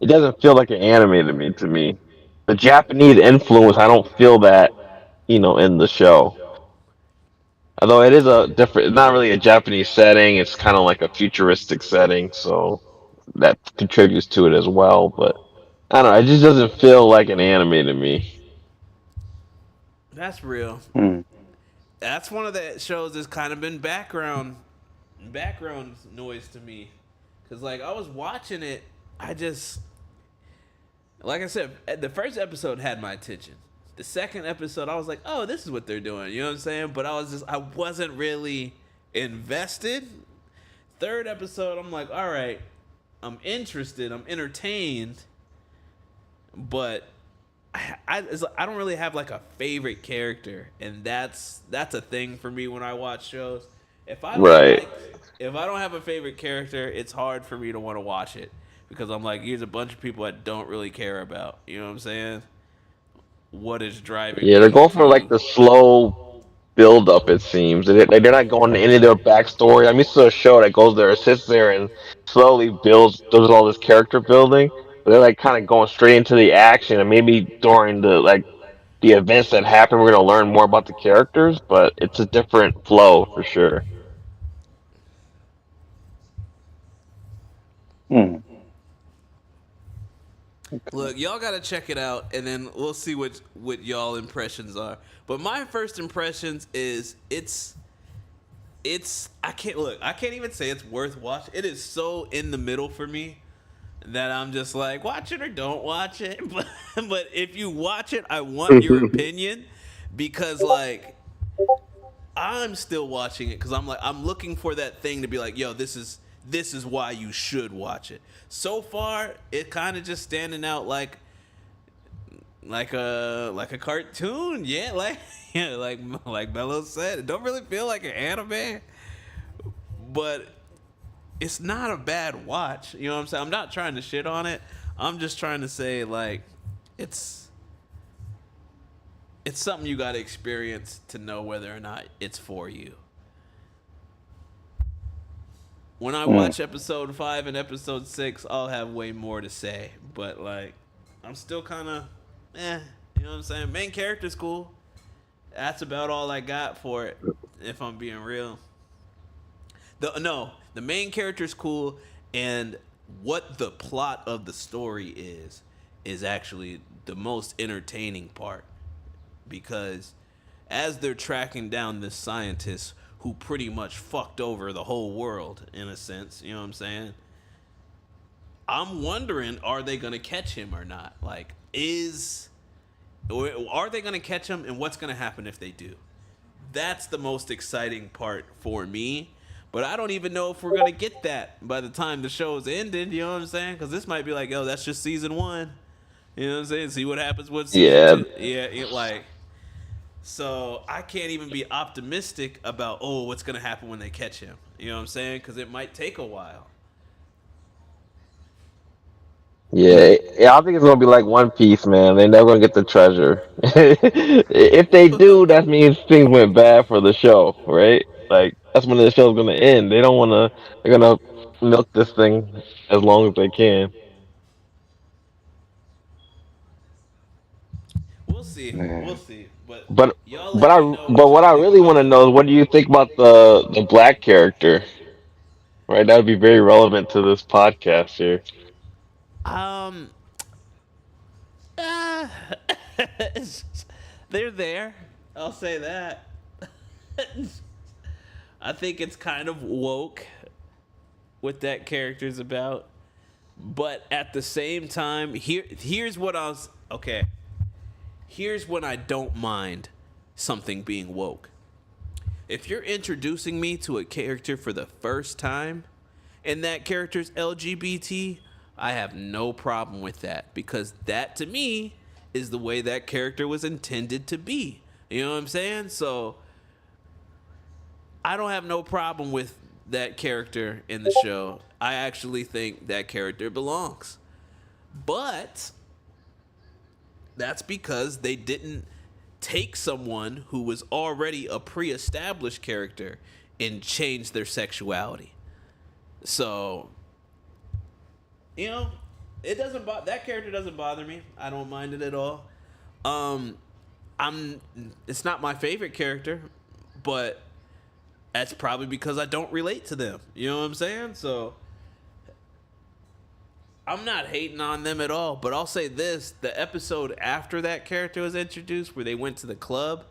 it doesn't feel like an anime to me. The Japanese influence, I don't feel that in the show. Although it is a different, it's not really a Japanese setting. It's kind of like a futuristic setting, so that contributes to it as well. But I don't know. It just doesn't feel like an anime to me. That's real. Hmm. That's one of the shows that's kind of been background noise to me. Cause like I was watching it, I just like I said, the first episode had my attention. The second episode, I was like, oh, this is what they're doing. You know what I'm saying? But I wasn't really invested. Third episode, I'm like, all right, I'm interested, I'm entertained, but I don't really have like a favorite character, and that's a thing for me when I watch shows. If I don't Right. like, if I don't have a favorite character, it's hard for me to want to watch it because I'm like, here's a bunch of people I don't really care about. You know what I'm saying? What is driving Yeah, they're me going for like to? the slow build up. It seems they're not going to any of their backstory. I'm used to a show that goes there, sits there, and slowly does all this character building. But they're like kind of going straight into the action, and maybe during the events that happen, we're gonna learn more about the characters. But it's a different flow for sure. Hmm. Look, y'all gotta check it out, and then we'll see what y'all impressions are. But my first impressions is it's I can't even say it's worth watching. It is so in the middle for me that I'm just like watch it or don't watch it. But if you watch it, I want your opinion because like I'm still watching it because I'm looking for that thing to be like, yo, this is why you should watch it. So far, it kind of just standing out like a cartoon, yeah, like yeah, like Mello said, it don't really feel like an anime, but it's not a bad watch. You know what I'm saying? I'm not trying to shit on it. I'm just trying to say like it's something you got to experience to know whether or not it's for you. When I Hmm. watch episode 5 and episode 6, I'll have way more to say. But like, I'm still kind of, you know what I'm saying? Main character's cool. That's about all I got for it. If I'm being real, the main character's cool, and what the plot of the story is actually the most entertaining part because as they're tracking down this scientist who pretty much fucked over the whole world in a sense, you know what I'm saying? I'm wondering, are they gonna catch him or not? Like, or are they gonna catch him, and what's gonna happen if they do? That's the most exciting part for me. But I don't even know if we're gonna get that by the time the show's ended. You know what I'm saying? Because this might be like, oh, that's just season one. You know what I'm saying? See what happens with season Yeah, two. Yeah, like so I can't even be optimistic about what's gonna happen when they catch him. You know what I'm saying? Because it might take a while. yeah. I think it's gonna be like One Piece, man. They're never gonna get the treasure. If they do, that means things went bad for the show, right? Like that's when the show's gonna end. They don't wanna. They're gonna milk this thing as long as they can. We'll see. We'll Man. see. But But y'all let me know what but what y'all I think really want about to the. know is what do you think about the black character? Right, that would be very relevant to this podcast here. Um, uh, they're there. I'll say that. I think it's kind of woke what that character's about. But at the same time, here's what I was okay. Here's when I don't mind something being woke. If you're introducing me to a character for the first time and that character's LGBT, I have no problem with that because that to me is the way that character was intended to be. You know what I'm saying? So I don't have no problem with that character in the show. I actually think that character belongs. But that's because they didn't take someone who was already a pre-established character and change their sexuality. So, you know, that character doesn't bother me. I don't mind it at all. Um, it's not my favorite character, but that's probably because I don't relate to them. You know what I'm saying? So I'm not hating on them at all, but I'll say this: the episode after that character was introduced, where they went to the club,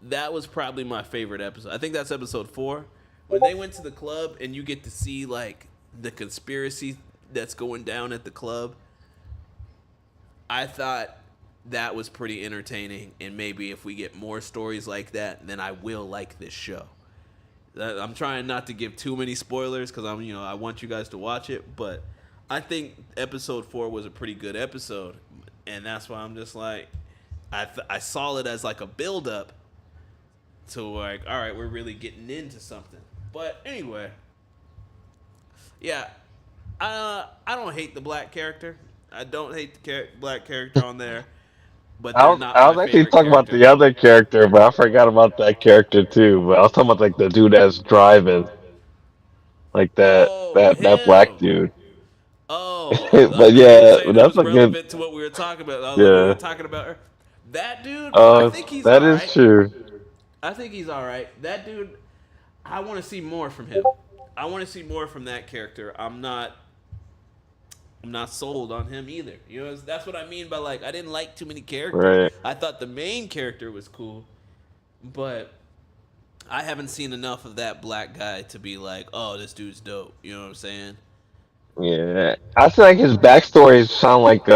that was probably my favorite episode. I think that's episode 4, when they went to the club and you get to see like the conspiracy that's going down at the club. I thought that was pretty entertaining, and maybe if we get more stories like that, then I will like this show. I'm trying not to give too many spoilers because I want you guys to watch it, but I think episode 4 was a pretty good episode, and that's why I'm just like, I saw it as like a build up to like, all right, we're really getting into something. But anyway, yeah, I don't hate the black character. I don't hate the black character on there, but I they're was not I my was actually favorite talking about character. the other character, but I forgot about that character too. But I was talking about like the dude that's driving, like Oh, that black him. dude. Oh, I But thought you were yeah, saying it that's was a good. relevant to what we were talking about. I was like, we were Yeah. talking about her. That dude, I Uh, think he's that all is right. true. I think he's all right. That dude, I want to see more from him. I want to see more from that character. I'm not sold on him either. You know, that's what I mean by like I didn't like too many characters. Right. I thought the main character was cool, but I haven't seen enough of that black guy to be like, oh, this dude's dope. You know what I'm saying? Yeah, I feel like his backstories sound like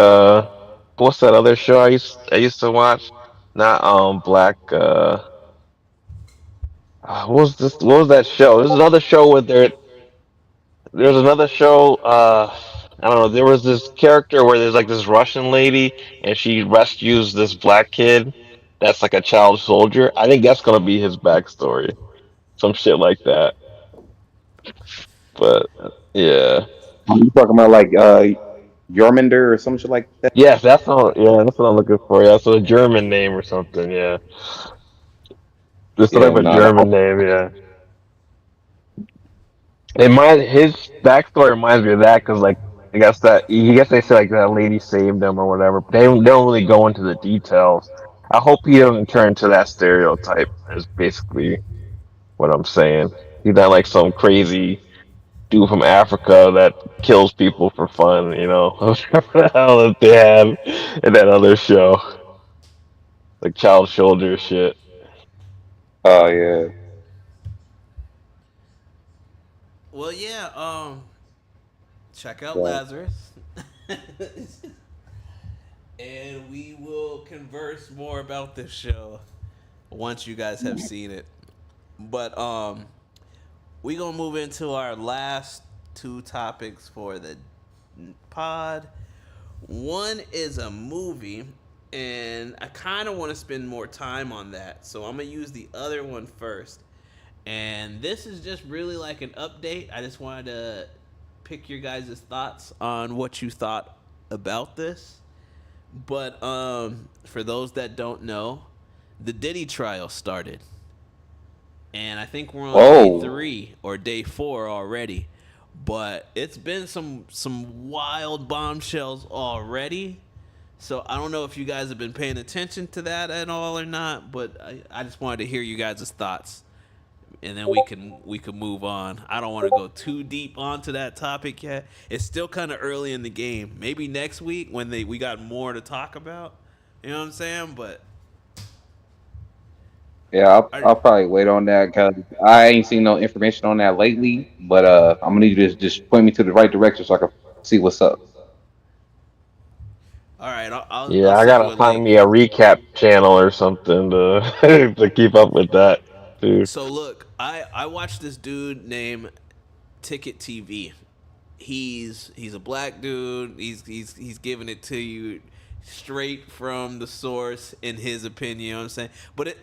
what's that other show I used to watch? Not Black. What was this? What was that show? There's another show where there's another show. I don't know. There was this character where there's like this Russian lady and she rescues this black kid that's like a child soldier. I think that's gonna be his backstory, some shit like that. But yeah. You talking about like Yorminder or some shit like that? Yes, that's what I'm looking for. Yeah, so a German name or something. Yeah, just some Yeah, type of no, German name. Yeah, his backstory reminds me of that because like I guess they say like that lady saved him or whatever. But they don't really go into the details I hope he doesn't turn to that stereotype. Is basically what I'm saying. He's not like some crazy dude from Africa that kills people for fun. You know, whatever the hell that they had in that other show, like Child Shoulder shit. Oh yeah. Well, yeah. Check out Yeah. Lazarus, and we will converse more about this show once you guys have seen it. But we gonna move into our last two topics for the pod. One is a movie, and I kind of want to spend more time on that, so I'm gonna use the other one first. And this is just really like an update. I just wanted to pick your guys' thoughts on what you thought about this. But for those that don't know, the Diddy trial started. And I think we're on day Oh. 3 or day 4 already. But it's been some wild bombshells already. So I don't know if you guys have been paying attention to that at all or not, but I just wanted to hear you guys' thoughts. And then we can move on. I don't want to go too deep onto that topic yet. It's still kind of early in the game. Maybe next week when we got more to talk about. You know what I'm saying? But Yeah, I'll probably wait on that because I ain't seen no information on that lately. But I'm gonna need you to just point me to the right direction so I can see what's up. all right, Yeah, I'll I send you gotta a find link. me a recap channel or something to to keep up with that, too. So look, I watched this dude named Ticket TV. He's a black dude. He's giving it to you straight from the source in his opinion. You know what I'm saying? But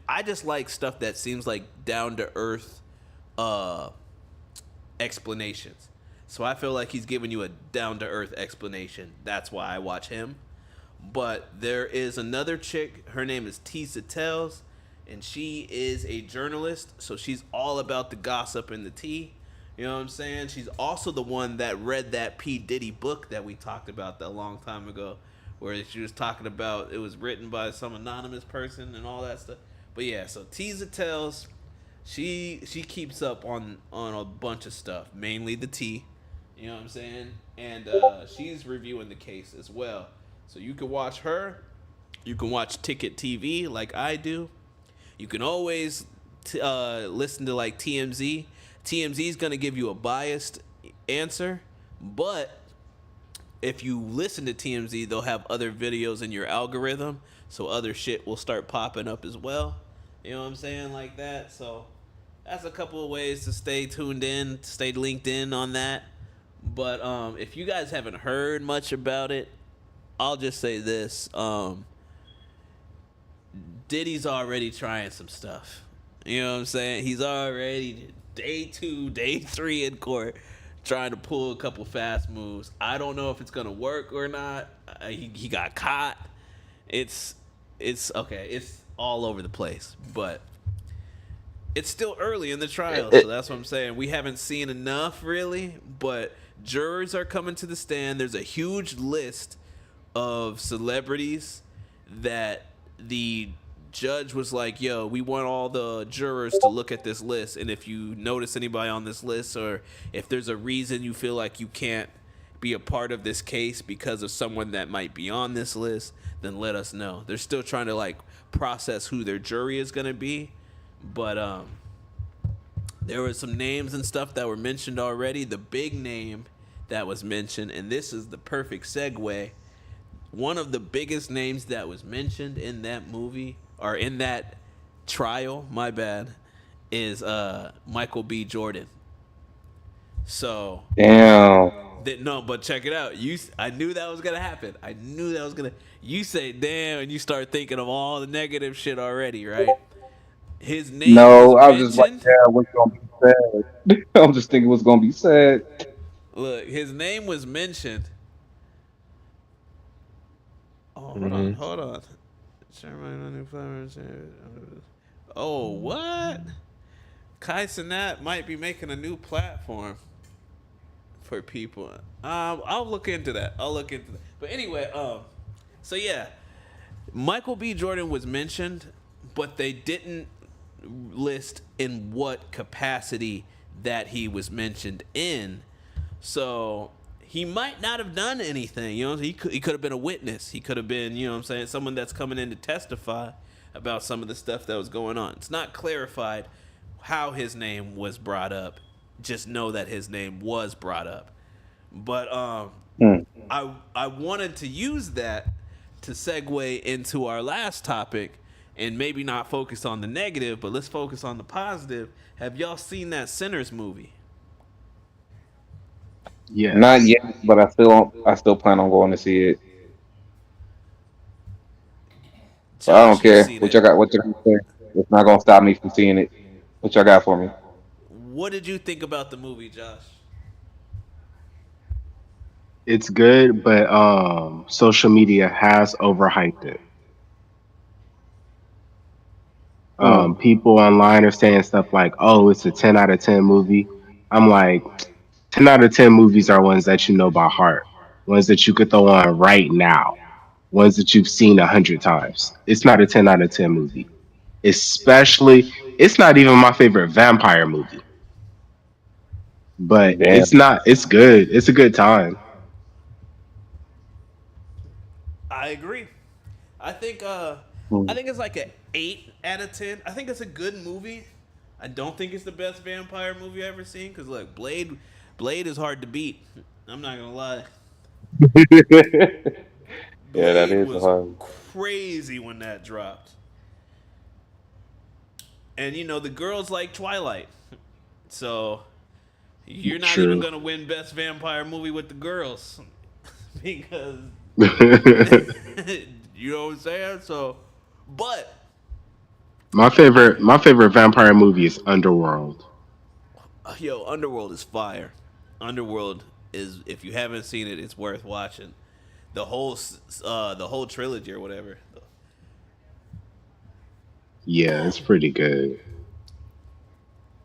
I just like stuff that seems like down to earth uh, explanations. So I feel like he's giving you a down to earth explanation. That's why I watch him. But there is another chick. Her name is Tisa Tells, and she is a journalist. So she's all about the gossip and the tea. You know what I'm saying? She's also the one that read that P. Diddy book that we talked about that long time ago, where she was talking about it was written by some anonymous person and all that stuff. But yeah, so Tisa Tells, she keeps up on a bunch of stuff, mainly the tea. You know what I'm saying? And she's reviewing the case as well. So you can watch her. You can watch Ticket TV like I do. You can always listen to like TMZ. TMZ is going to give you a biased answer, but if you listen to TMZ, they'll have other videos in your algorithm, so other shit will start popping up as well. You know what I'm saying? Like that. So that's a couple of ways to stay tuned in, stay linked in on that. But if you guys haven't heard much about it, I'll just say this. Diddy's already trying some stuff. You know what I'm saying? He's already day 2, day 3 in court trying to pull a couple fast moves. I don't know if it's going to work or not. He got caught. It's okay. It's all over the place, but it's still early in the trial, so that's what I'm saying. We haven't seen enough really, but jurors are coming to the stand. There's a huge list of celebrities that the judge was like, yo, we want all the jurors to look at this list, and if you notice anybody on this list, or if there's a reason you feel like you can't be a part of this case because of someone that might be on this list, then let us know. They're still trying to like process who their jury is going to be, but there were some names and stuff that were mentioned already. The big name that was mentioned, and this is the perfect segue, one of the biggest names that was mentioned in that movie, or in that trial, my bad, is Michael B. Jordan. So Damn. no, but check it out. I knew that was gonna happen. You say damn, and you start thinking of all the negative shit already, right? His name No, was I was just like, mentioned. yeah, what's gonna be said? I'm just thinking what's gonna be said. Look, his name was mentioned. Oh, Mhm. hold on. Oh, what? Kai Cenat might be making a new platform for people. I'll look into that. But anyway, so yeah, Michael B. Jordan was mentioned, but they didn't list in what capacity that he was mentioned in. So he might not have done anything. You know, he could have been a witness. He could have been, you know what I'm saying, someone that's coming in to testify about some of the stuff that was going on. It's not clarified how his name was brought up. Just know that his name was brought up. But I wanted to use that to segue into our last topic, and maybe not focus on the negative, but let's focus on the positive. Have y'all seen that Sinners movie? Yeah. Not yet, but I still plan on going to see it. But I don't Josh, you care seen what it. y'all got. What y'all got there. It's not gonna stop me from seeing it. What y'all got for me? What did you think about the movie, Josh? It's good, but social media has overhyped it. People online are saying stuff like, "Oh, it's a 10 out of 10 movie." I'm like, 10 out of 10 movies are ones that you know by heart, ones that you could throw on right now, ones that you've seen 100 times. It's not a 10 out of 10 movie. Especially, it's not even my favorite vampire movie, but it's Damn. not. It's good. It's a good time. I agree. I think I Mm. think it's like an 8 out of 10. I think it's a good movie. I don't think it's the best vampire movie I've ever seen. Cause look, Blade is hard to beat. I'm not gonna lie. Yeah, that Blade is was hard. crazy when that dropped. And you know the girls like Twilight, so you're not even True. gonna win best vampire movie with the girls because you know what I'm saying. So, but my favorite vampire movie is Underworld. yo, Underworld is fire. Underworld is, if you haven't seen it, it's worth watching. The whole trilogy or whatever. Yeah, it's pretty good.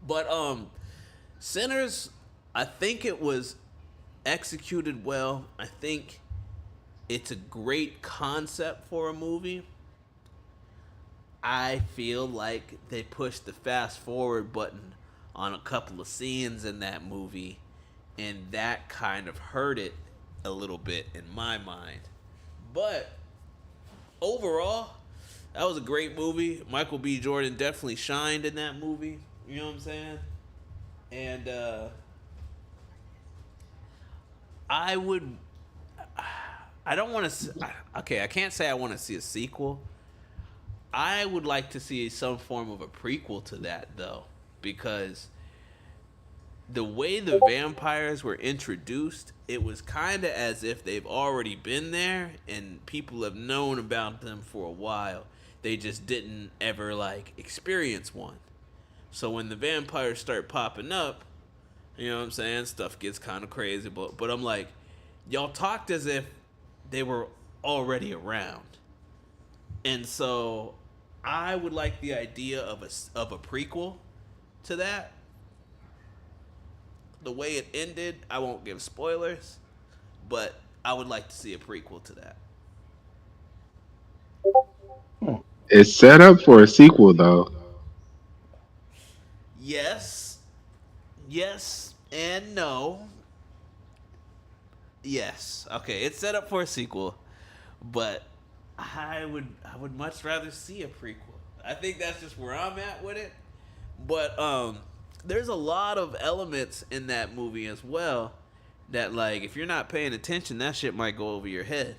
But Sinners, I think it was executed well. I think it's a great concept for a movie. I feel like they pushed the fast forward button on a couple of scenes in that movie, and that kind of hurt it a little bit in my mind. But overall, that was a great movie. Michael B. Jordan definitely shined in that movie. You know what I'm saying? And I would. I don't want to. Okay, I can't say I want to see a sequel. I would like to see some form of a prequel to that, though, because the way the vampires were introduced, it was kind of as if they've already been there and people have known about them for a while. They just didn't ever like experience one. So when the vampires start popping up, you know what I'm saying, stuff gets kind of crazy. But I'm like, y'all talked as if they were already around, and so I would like the idea of a prequel to that. The way it ended, I won't give spoilers, but I would like to see a prequel to that. It's set up for a sequel though. Yes, yes, and no. Yes, okay, it's set up for a sequel, but I would much rather see a prequel. I think that's just where I'm at with it. But there's a lot of elements in that movie as well that, like, if you're not paying attention, that shit might go over your head.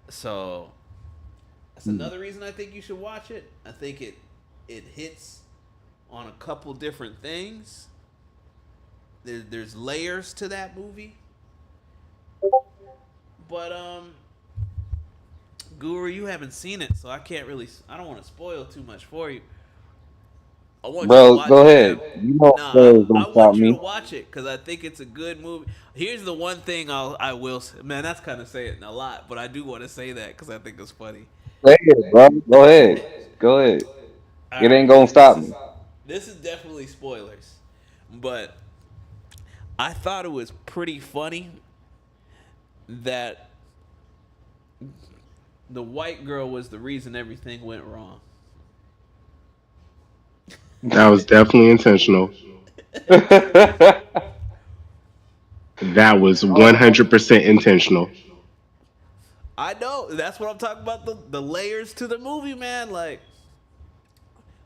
So that's another reason I think you should watch it. I think it hits on a couple different things. There's layers to that movie. But Guru, you haven't seen it, so I can't really. I don't want to spoil too much for you. I want you to Bro, watch go it, ahead. fam. You know Nah, spoilers I don't stop want you to me. watch it because I think it's a good movie. Here's the one thing I will say. Man, that's kind of saying a lot, but I do want to say that because I think it's funny. Go ahead, bro. Go ahead. Go ahead. All It ain't right, gonna stop me. this is definitely spoilers, but I thought it was pretty funny that the white girl was the reason everything went wrong. That was definitely intentional. That was Oh, 100% intentional. I know. That's what I'm talking about. The layers to the movie, man. Like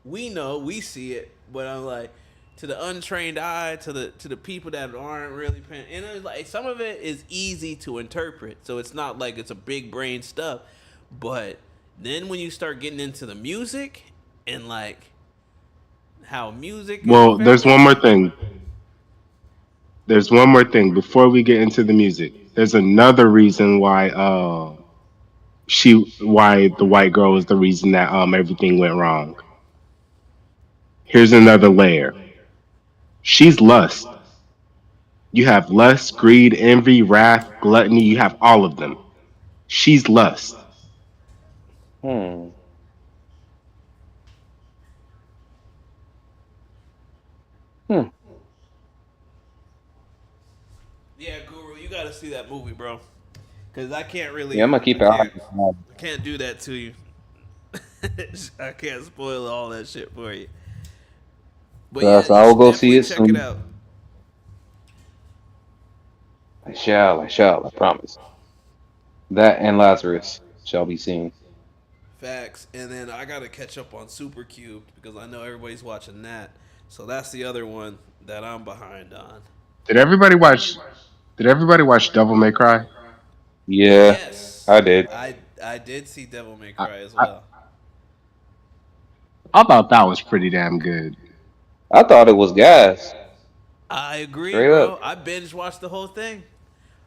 we know, we see it, but I'm like to the untrained eye, to the people that aren't really paying. And it's like some of it is easy to interpret, so it's not like it's a big brain stuff. But then when you start getting into the music and like how music is Well, there's affected. one more thing. There's one more thing before we get into the music. There's another reason why the white girl was the reason that everything went wrong. Here's another layer. She's lust. You have lust, greed, envy, wrath, gluttony. You have all of them. She's lust. hmm. Hmm. Yeah, Guru, you got to see that movie, bro. Because I can't Yeah, I'm really, gonna keep it out. I can't do that to you. I can't spoil all that shit for you. But yeah, So you I will should go see definitely it check it soon. out. I promise. That and Lazarus shall be seen. Facts. And then I got to catch up on Super Cubed because I know everybody's watching that. So that's the other one that I'm behind on. Did everybody watch? Did everybody watch Devil May Cry? Yeah, Yes, I did. I did see Devil May I, Cry as I, well. I thought that was pretty damn good. I thought it was gas. I agree, Straight up. bro. I binge watched the whole thing.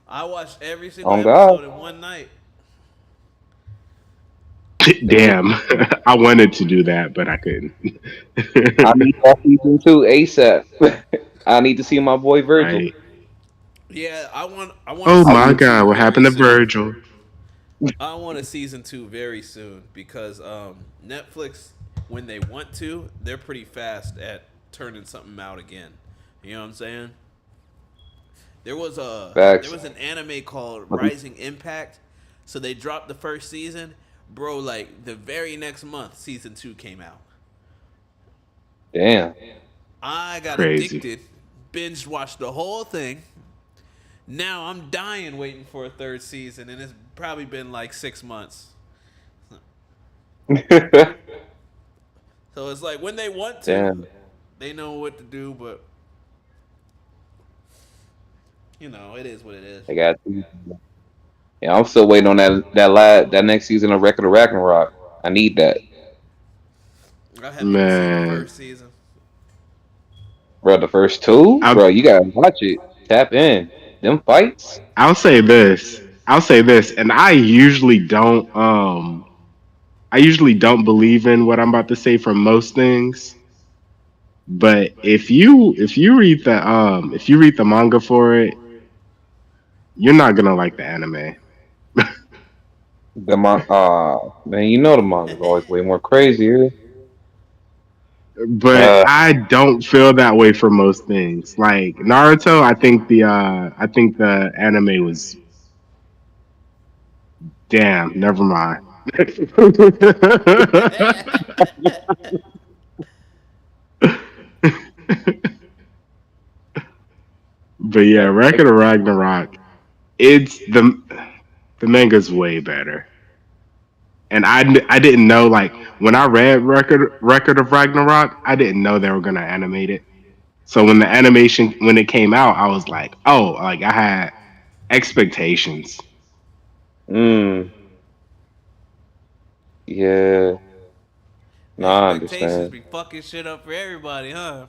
I watched every single On God. episode in one night. Damn, I wanted to do that, but I couldn't. I need that season 2 ASAP. I need to see my boy Virgil. Right. Yeah, I want a Oh I my season need two God, what very happened to soon. Virgil? I want a season two very soon because Netflix, when they want to, they're pretty fast at turning something out again. You know what I'm saying? There facts. was an anime called Rising Impact, so they dropped the first season, bro. Like the very next month, season two came out. Damn. I got Crazy. addicted, binge watched the whole thing. Now I'm dying waiting for a third season, and it's probably been like 6 months. So it's like when they want to, Damn. they know what to do, but it is what it is. I got. Yeah, I'm still waiting on that next season of Record of Ragnarok. I need that, I haven't even seen the Man, first season. bro. The first two, I'll bro. You gotta watch it. Tap in. Them fights. I'll say this. I'll say this, and I usually don't believe in what I'm about to say for most things. But if you read the manga for it, you're not gonna like the anime. Man, you know the manga's always way more crazier. But Uh, I don't feel that way for most things. Like Naruto, I think the anime was damn. Never mind. But yeah, Record of Ragnarok. It's the manga's way better. And I didn't know like when I read Record of Ragnarok, I didn't know they were gonna animate it. So when the animation when it came out, I was like, oh, like I had expectations. mm, yeah. No, I Expectations understand. be fucking shit up for everybody, huh?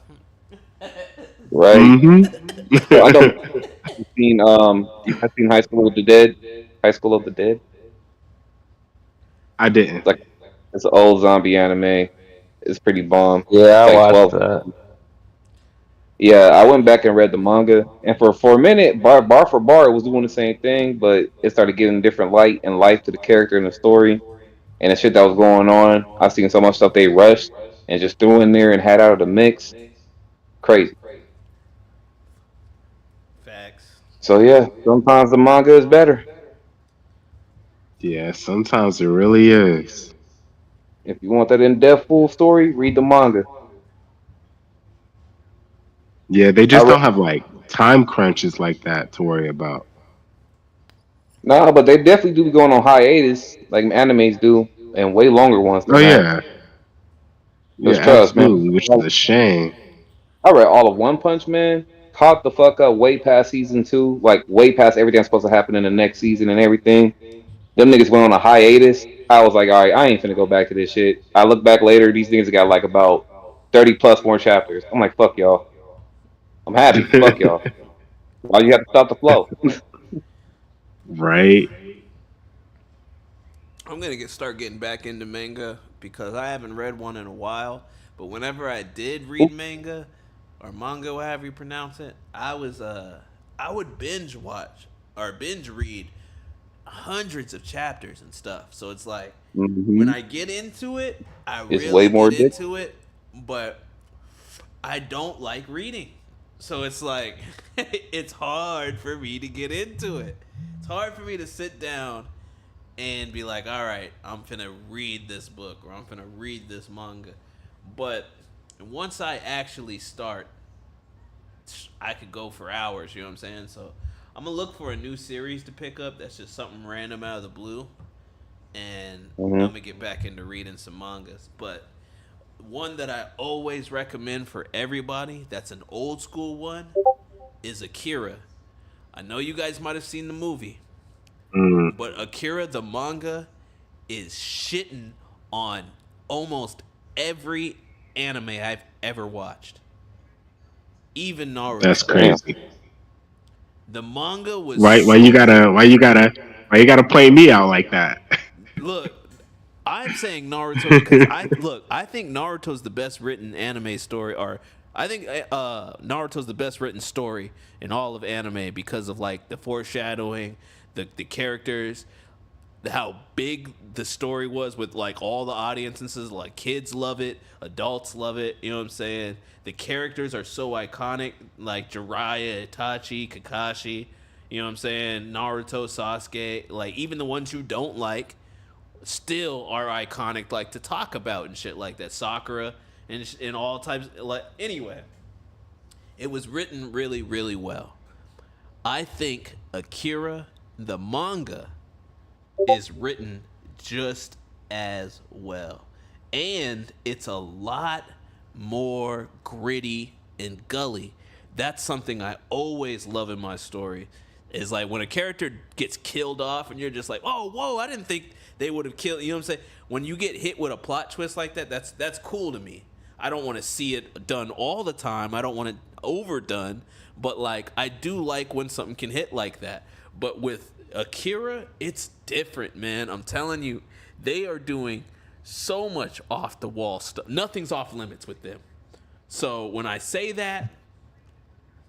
Right. Hmm. So I know you've seen you have seen High School of the Dead. High School of the Dead. I didn't. Like it's an old zombie anime. It's pretty bomb. Yeah, It's I like watched 12. that. Yeah, I went back and read the manga, and for a minute, bar for bar, it was doing the same thing, but it started giving different light and life to the character and the story and the shit that was going on. I seen so much stuff they rushed and just threw in there and had out of the mix. Crazy. Facts. So yeah, sometimes the manga is better. Yeah, sometimes it really is. If you want that in-depth full story, read the manga. Yeah, they I just read don't have like time crunches like that to worry about. nah, but they definitely do be going on hiatus, like animes do, and way longer ones Oh than that. yeah, yeah, Cause trust, man, absolutely, which is a shame. I read all of One Punch Man, caught the fuck up way past season two, like way past everything that's supposed to happen in the next season and everything. Them niggas went on a hiatus. I was like, all right, I ain't finna go back to this shit. I look back later, these niggas got like about 30 plus more chapters. I'm like, fuck y'all. I'm happy. Fuck y'all. Why you have to stop the flow? Right? I'm gonna start getting back into manga because I haven't read one in a while. But whenever I did read manga or manga, however you pronounce it, I would binge watch or binge read hundreds of chapters and stuff. So it's like when Hmm. I get into it, I It's way really more get addictive. into it, but I don't like reading. So it's like it's hard for me to get into it. It's hard for me to sit down and be like, all right, I'm finna read this book or I'm finna read this manga. But once I actually start, I could go for hours, you know what I'm saying? So I'm gonna look for a new series to pick up that's just something random out of the blue. And I'm Hmm. gonna get back into reading some mangas. But one that I always recommend for everybody that's an old school one is Akira. I know you guys might have seen the movie, Mm, but Akira the manga is shitting on almost every anime I've ever watched. Even that's Naruto. Damn. crazy. The manga was Why? Why so you good. gotta? Why you gotta? Why you gotta play me out like that? Look, I'm saying Naruto because I think Naruto's the best written anime story, or I think Naruto's the best written story in all of anime because of like the foreshadowing, the characters, how big the story was with like all the audiences. Like kids love it, adults love it. You know what I'm saying? The characters are so iconic, like Jiraiya, Itachi, Kakashi. You know what I'm saying? Naruto, Sasuke, like even the ones you don't like still are iconic, like to talk about and shit like that. Sakura and all types. Like anyway, it was written really, really well. I think Akira, the manga, is written just as well. And it's a lot more gritty and gully. That's something I always love in my story. Is like when a character gets killed off and you're just like, oh, whoa, I didn't think they would have killed. You know what I'm saying? When you get hit with a plot twist like that, that's cool to me. I don't want to see it done all the time. I don't want it overdone. But like I do like when something can hit like that. But with Akira, it's different, man. I'm telling you, they are doing so much off the wall stuff. Nothing's off limits with them. So when I say that,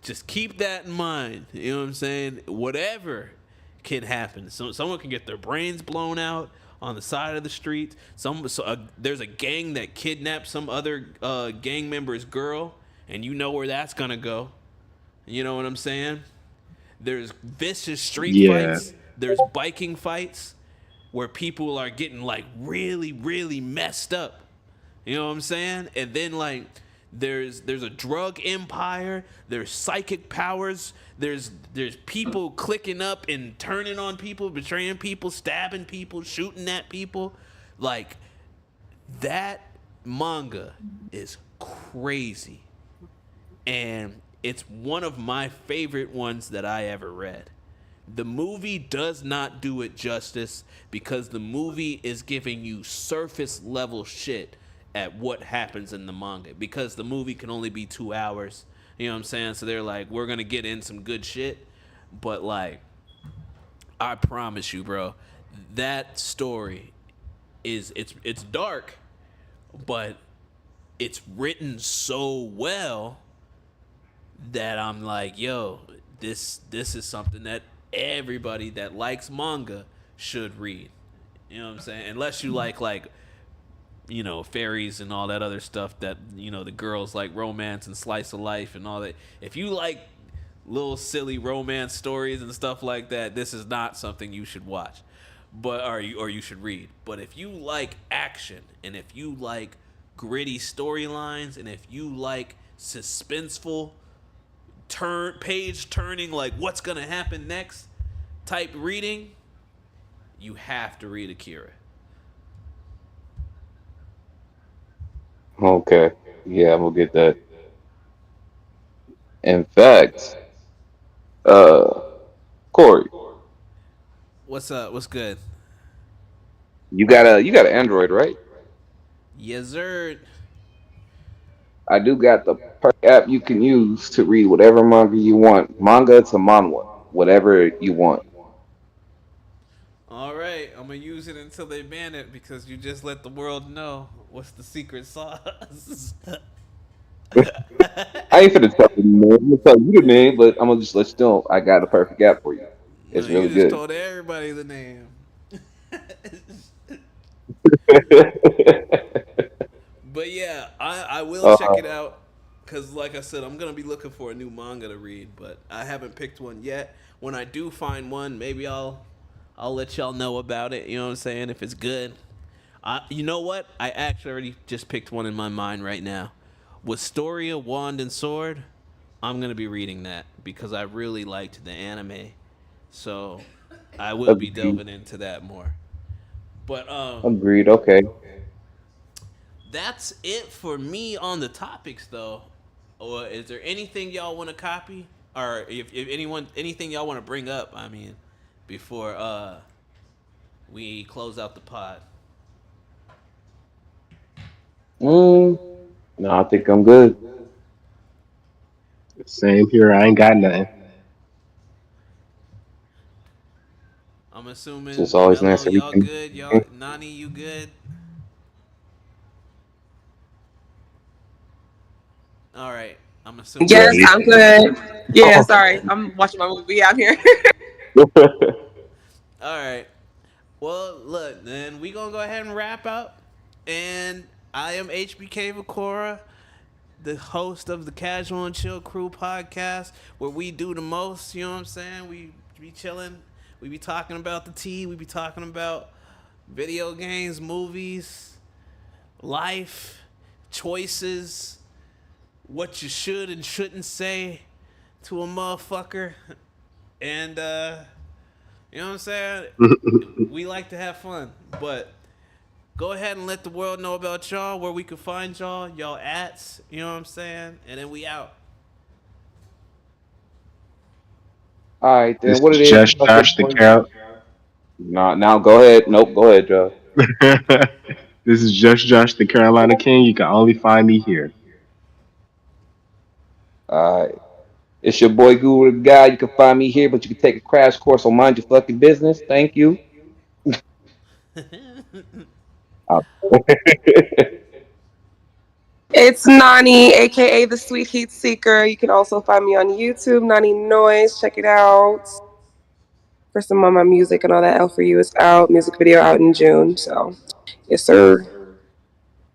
just keep that in mind. You know what I'm saying? Whatever can happen. So someone can get their brains blown out on the side of the street. There's a gang that kidnaps some other gang member's girl, and you know where that's gonna go. You know what I'm saying? There's vicious street Yeah, fights. There's biking fights where people are getting like really, really messed up. You know what I'm saying? And then like there's a drug empire, there's psychic powers, there's people clicking up and turning on people, betraying people, stabbing people, shooting at people. Like that manga is crazy. And it's one of my favorite ones that I ever read. The movie does not do it justice because the movie is giving you surface level shit at what happens in the manga because the movie can only be 2 hours. You know what I'm saying? So they're like, we're going to get in some good shit. But like, I promise you, bro, that story it's dark, but it's written so well that I'm like, yo, this is something that everybody that likes manga should read. You know what I'm saying? Unless you like fairies and all that other stuff that the girls like romance and slice of life and all that. If you like little silly romance stories and stuff like that, this is not something you should watch. or you should read. But if you like action and if you like gritty storylines and if you like suspenseful page turning, like what's gonna happen next type reading, you have to read Akira. Okay. Yeah, I'm gonna get that. In fact, uh, Corey, What's up? What's good? you got an Android, right? Yes, sir. I do got the perfect app you can use to read whatever manga you want, manga to manhwa, whatever you want. All right, I'm gonna use it until they ban it because you just let the world know what's the secret sauce. I ain't finna tell you the name. I'm gonna tell you the name, but I'm gonna just let you know I got a perfect app for you. No, It's you really just good. told everybody the name. But yeah, I will uh, check it out because, like I said, I'm gonna be looking for a new manga to read, but I haven't picked one yet. When I do find one, maybe I'll let y'all know about it. You know what I'm saying? If it's good, you know what? I actually already just picked one in my mind right now. Wisteria Wand and Sword. I'm gonna be reading that because I really liked the anime, so I will be agreed. delving into that more. But Agreed. Okay. that's it for me on the topics, though. Or is there anything y'all want to copy, or if anyone anything y'all want to bring up? I mean, before we close out the pod. Mm, no, I think I'm good. Same here. I ain't got nothing. I'm So it's assuming always Mello, nice that we y'all can. good. Y'all Nani, you good? All right. I'm assuming Yes, Yeah. I'm good. Yeah, sorry. I'm watching my movie out here. All right. Well, look, then we gonna go ahead and wrap up. And I am HBK Vakora, the host of the Casual and Chill Crew podcast, where we do the most. You know what I'm saying? We be chilling. We be talking about the tea. We be talking about video games, movies, life, choices, what you should and shouldn't say to a motherfucker. And you know what I'm saying? We like to have fun, but go ahead and let the world know about y'all, where we can find y'all ats, you know what I'm saying? And then we out. All right, then. This What is it is? just What's your Josh the boy? Carol. No, now go ahead. Nope, go ahead, Joe. This is just Josh the Carolina King. You can only find me here. All right. It's your boy Guru the Guy. You can find me here, but you can take a crash course on Mind Your Fucking Business. Thank you. Uh, It's Nani, aka the Sweet Heat Seeker. You can also find me on YouTube, Nani Noise. Check it out. For some of my music and all that, L for You is out. Music video out in June. So, yes, sir.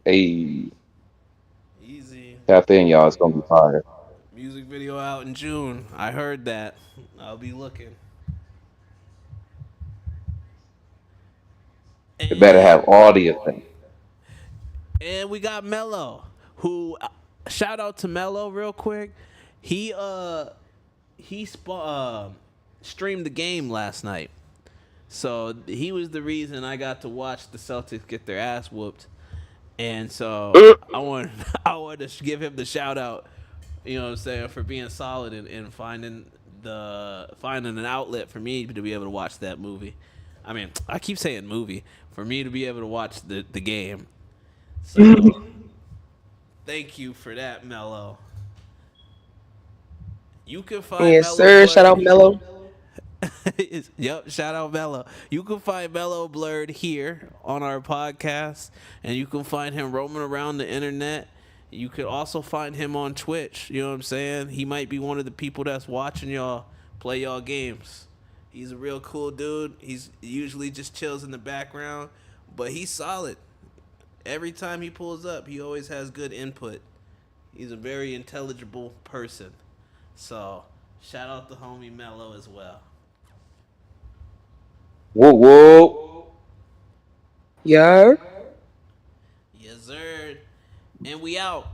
hey, Easy. tap in, y'all. It's gonna be fire. Music video out in June. I heard that. I'll be looking. It better have And all the things. and we got Mello, who shout out to Mello real quick. He streamed the game last night. So he was the reason I got to watch the Celtics get their ass whooped. And so I wanted to give him the shout out, you know what I'm saying, for being solid and finding an outlet for me to be able to watch that movie. I mean, I keep saying movie, for me to be able to watch the game. So thank you for that, Mello. You can find Yes, Mellow sir. Shout out Blurred. Mello. Yep, shout out Mello. You can find Mello Blurred here on our podcast, and you can find him roaming around the internet. You could also find him on Twitch. You know what I'm saying? He might be one of the people that's watching y'all play y'all games. He's a real cool dude. He's usually just chills in the background, but he's solid. Every time he pulls up, he always has good input. He's a very intelligible person. So, shout out to homie Mello as well. Whoa, whoa. Yeah. Yes, sir. And we out.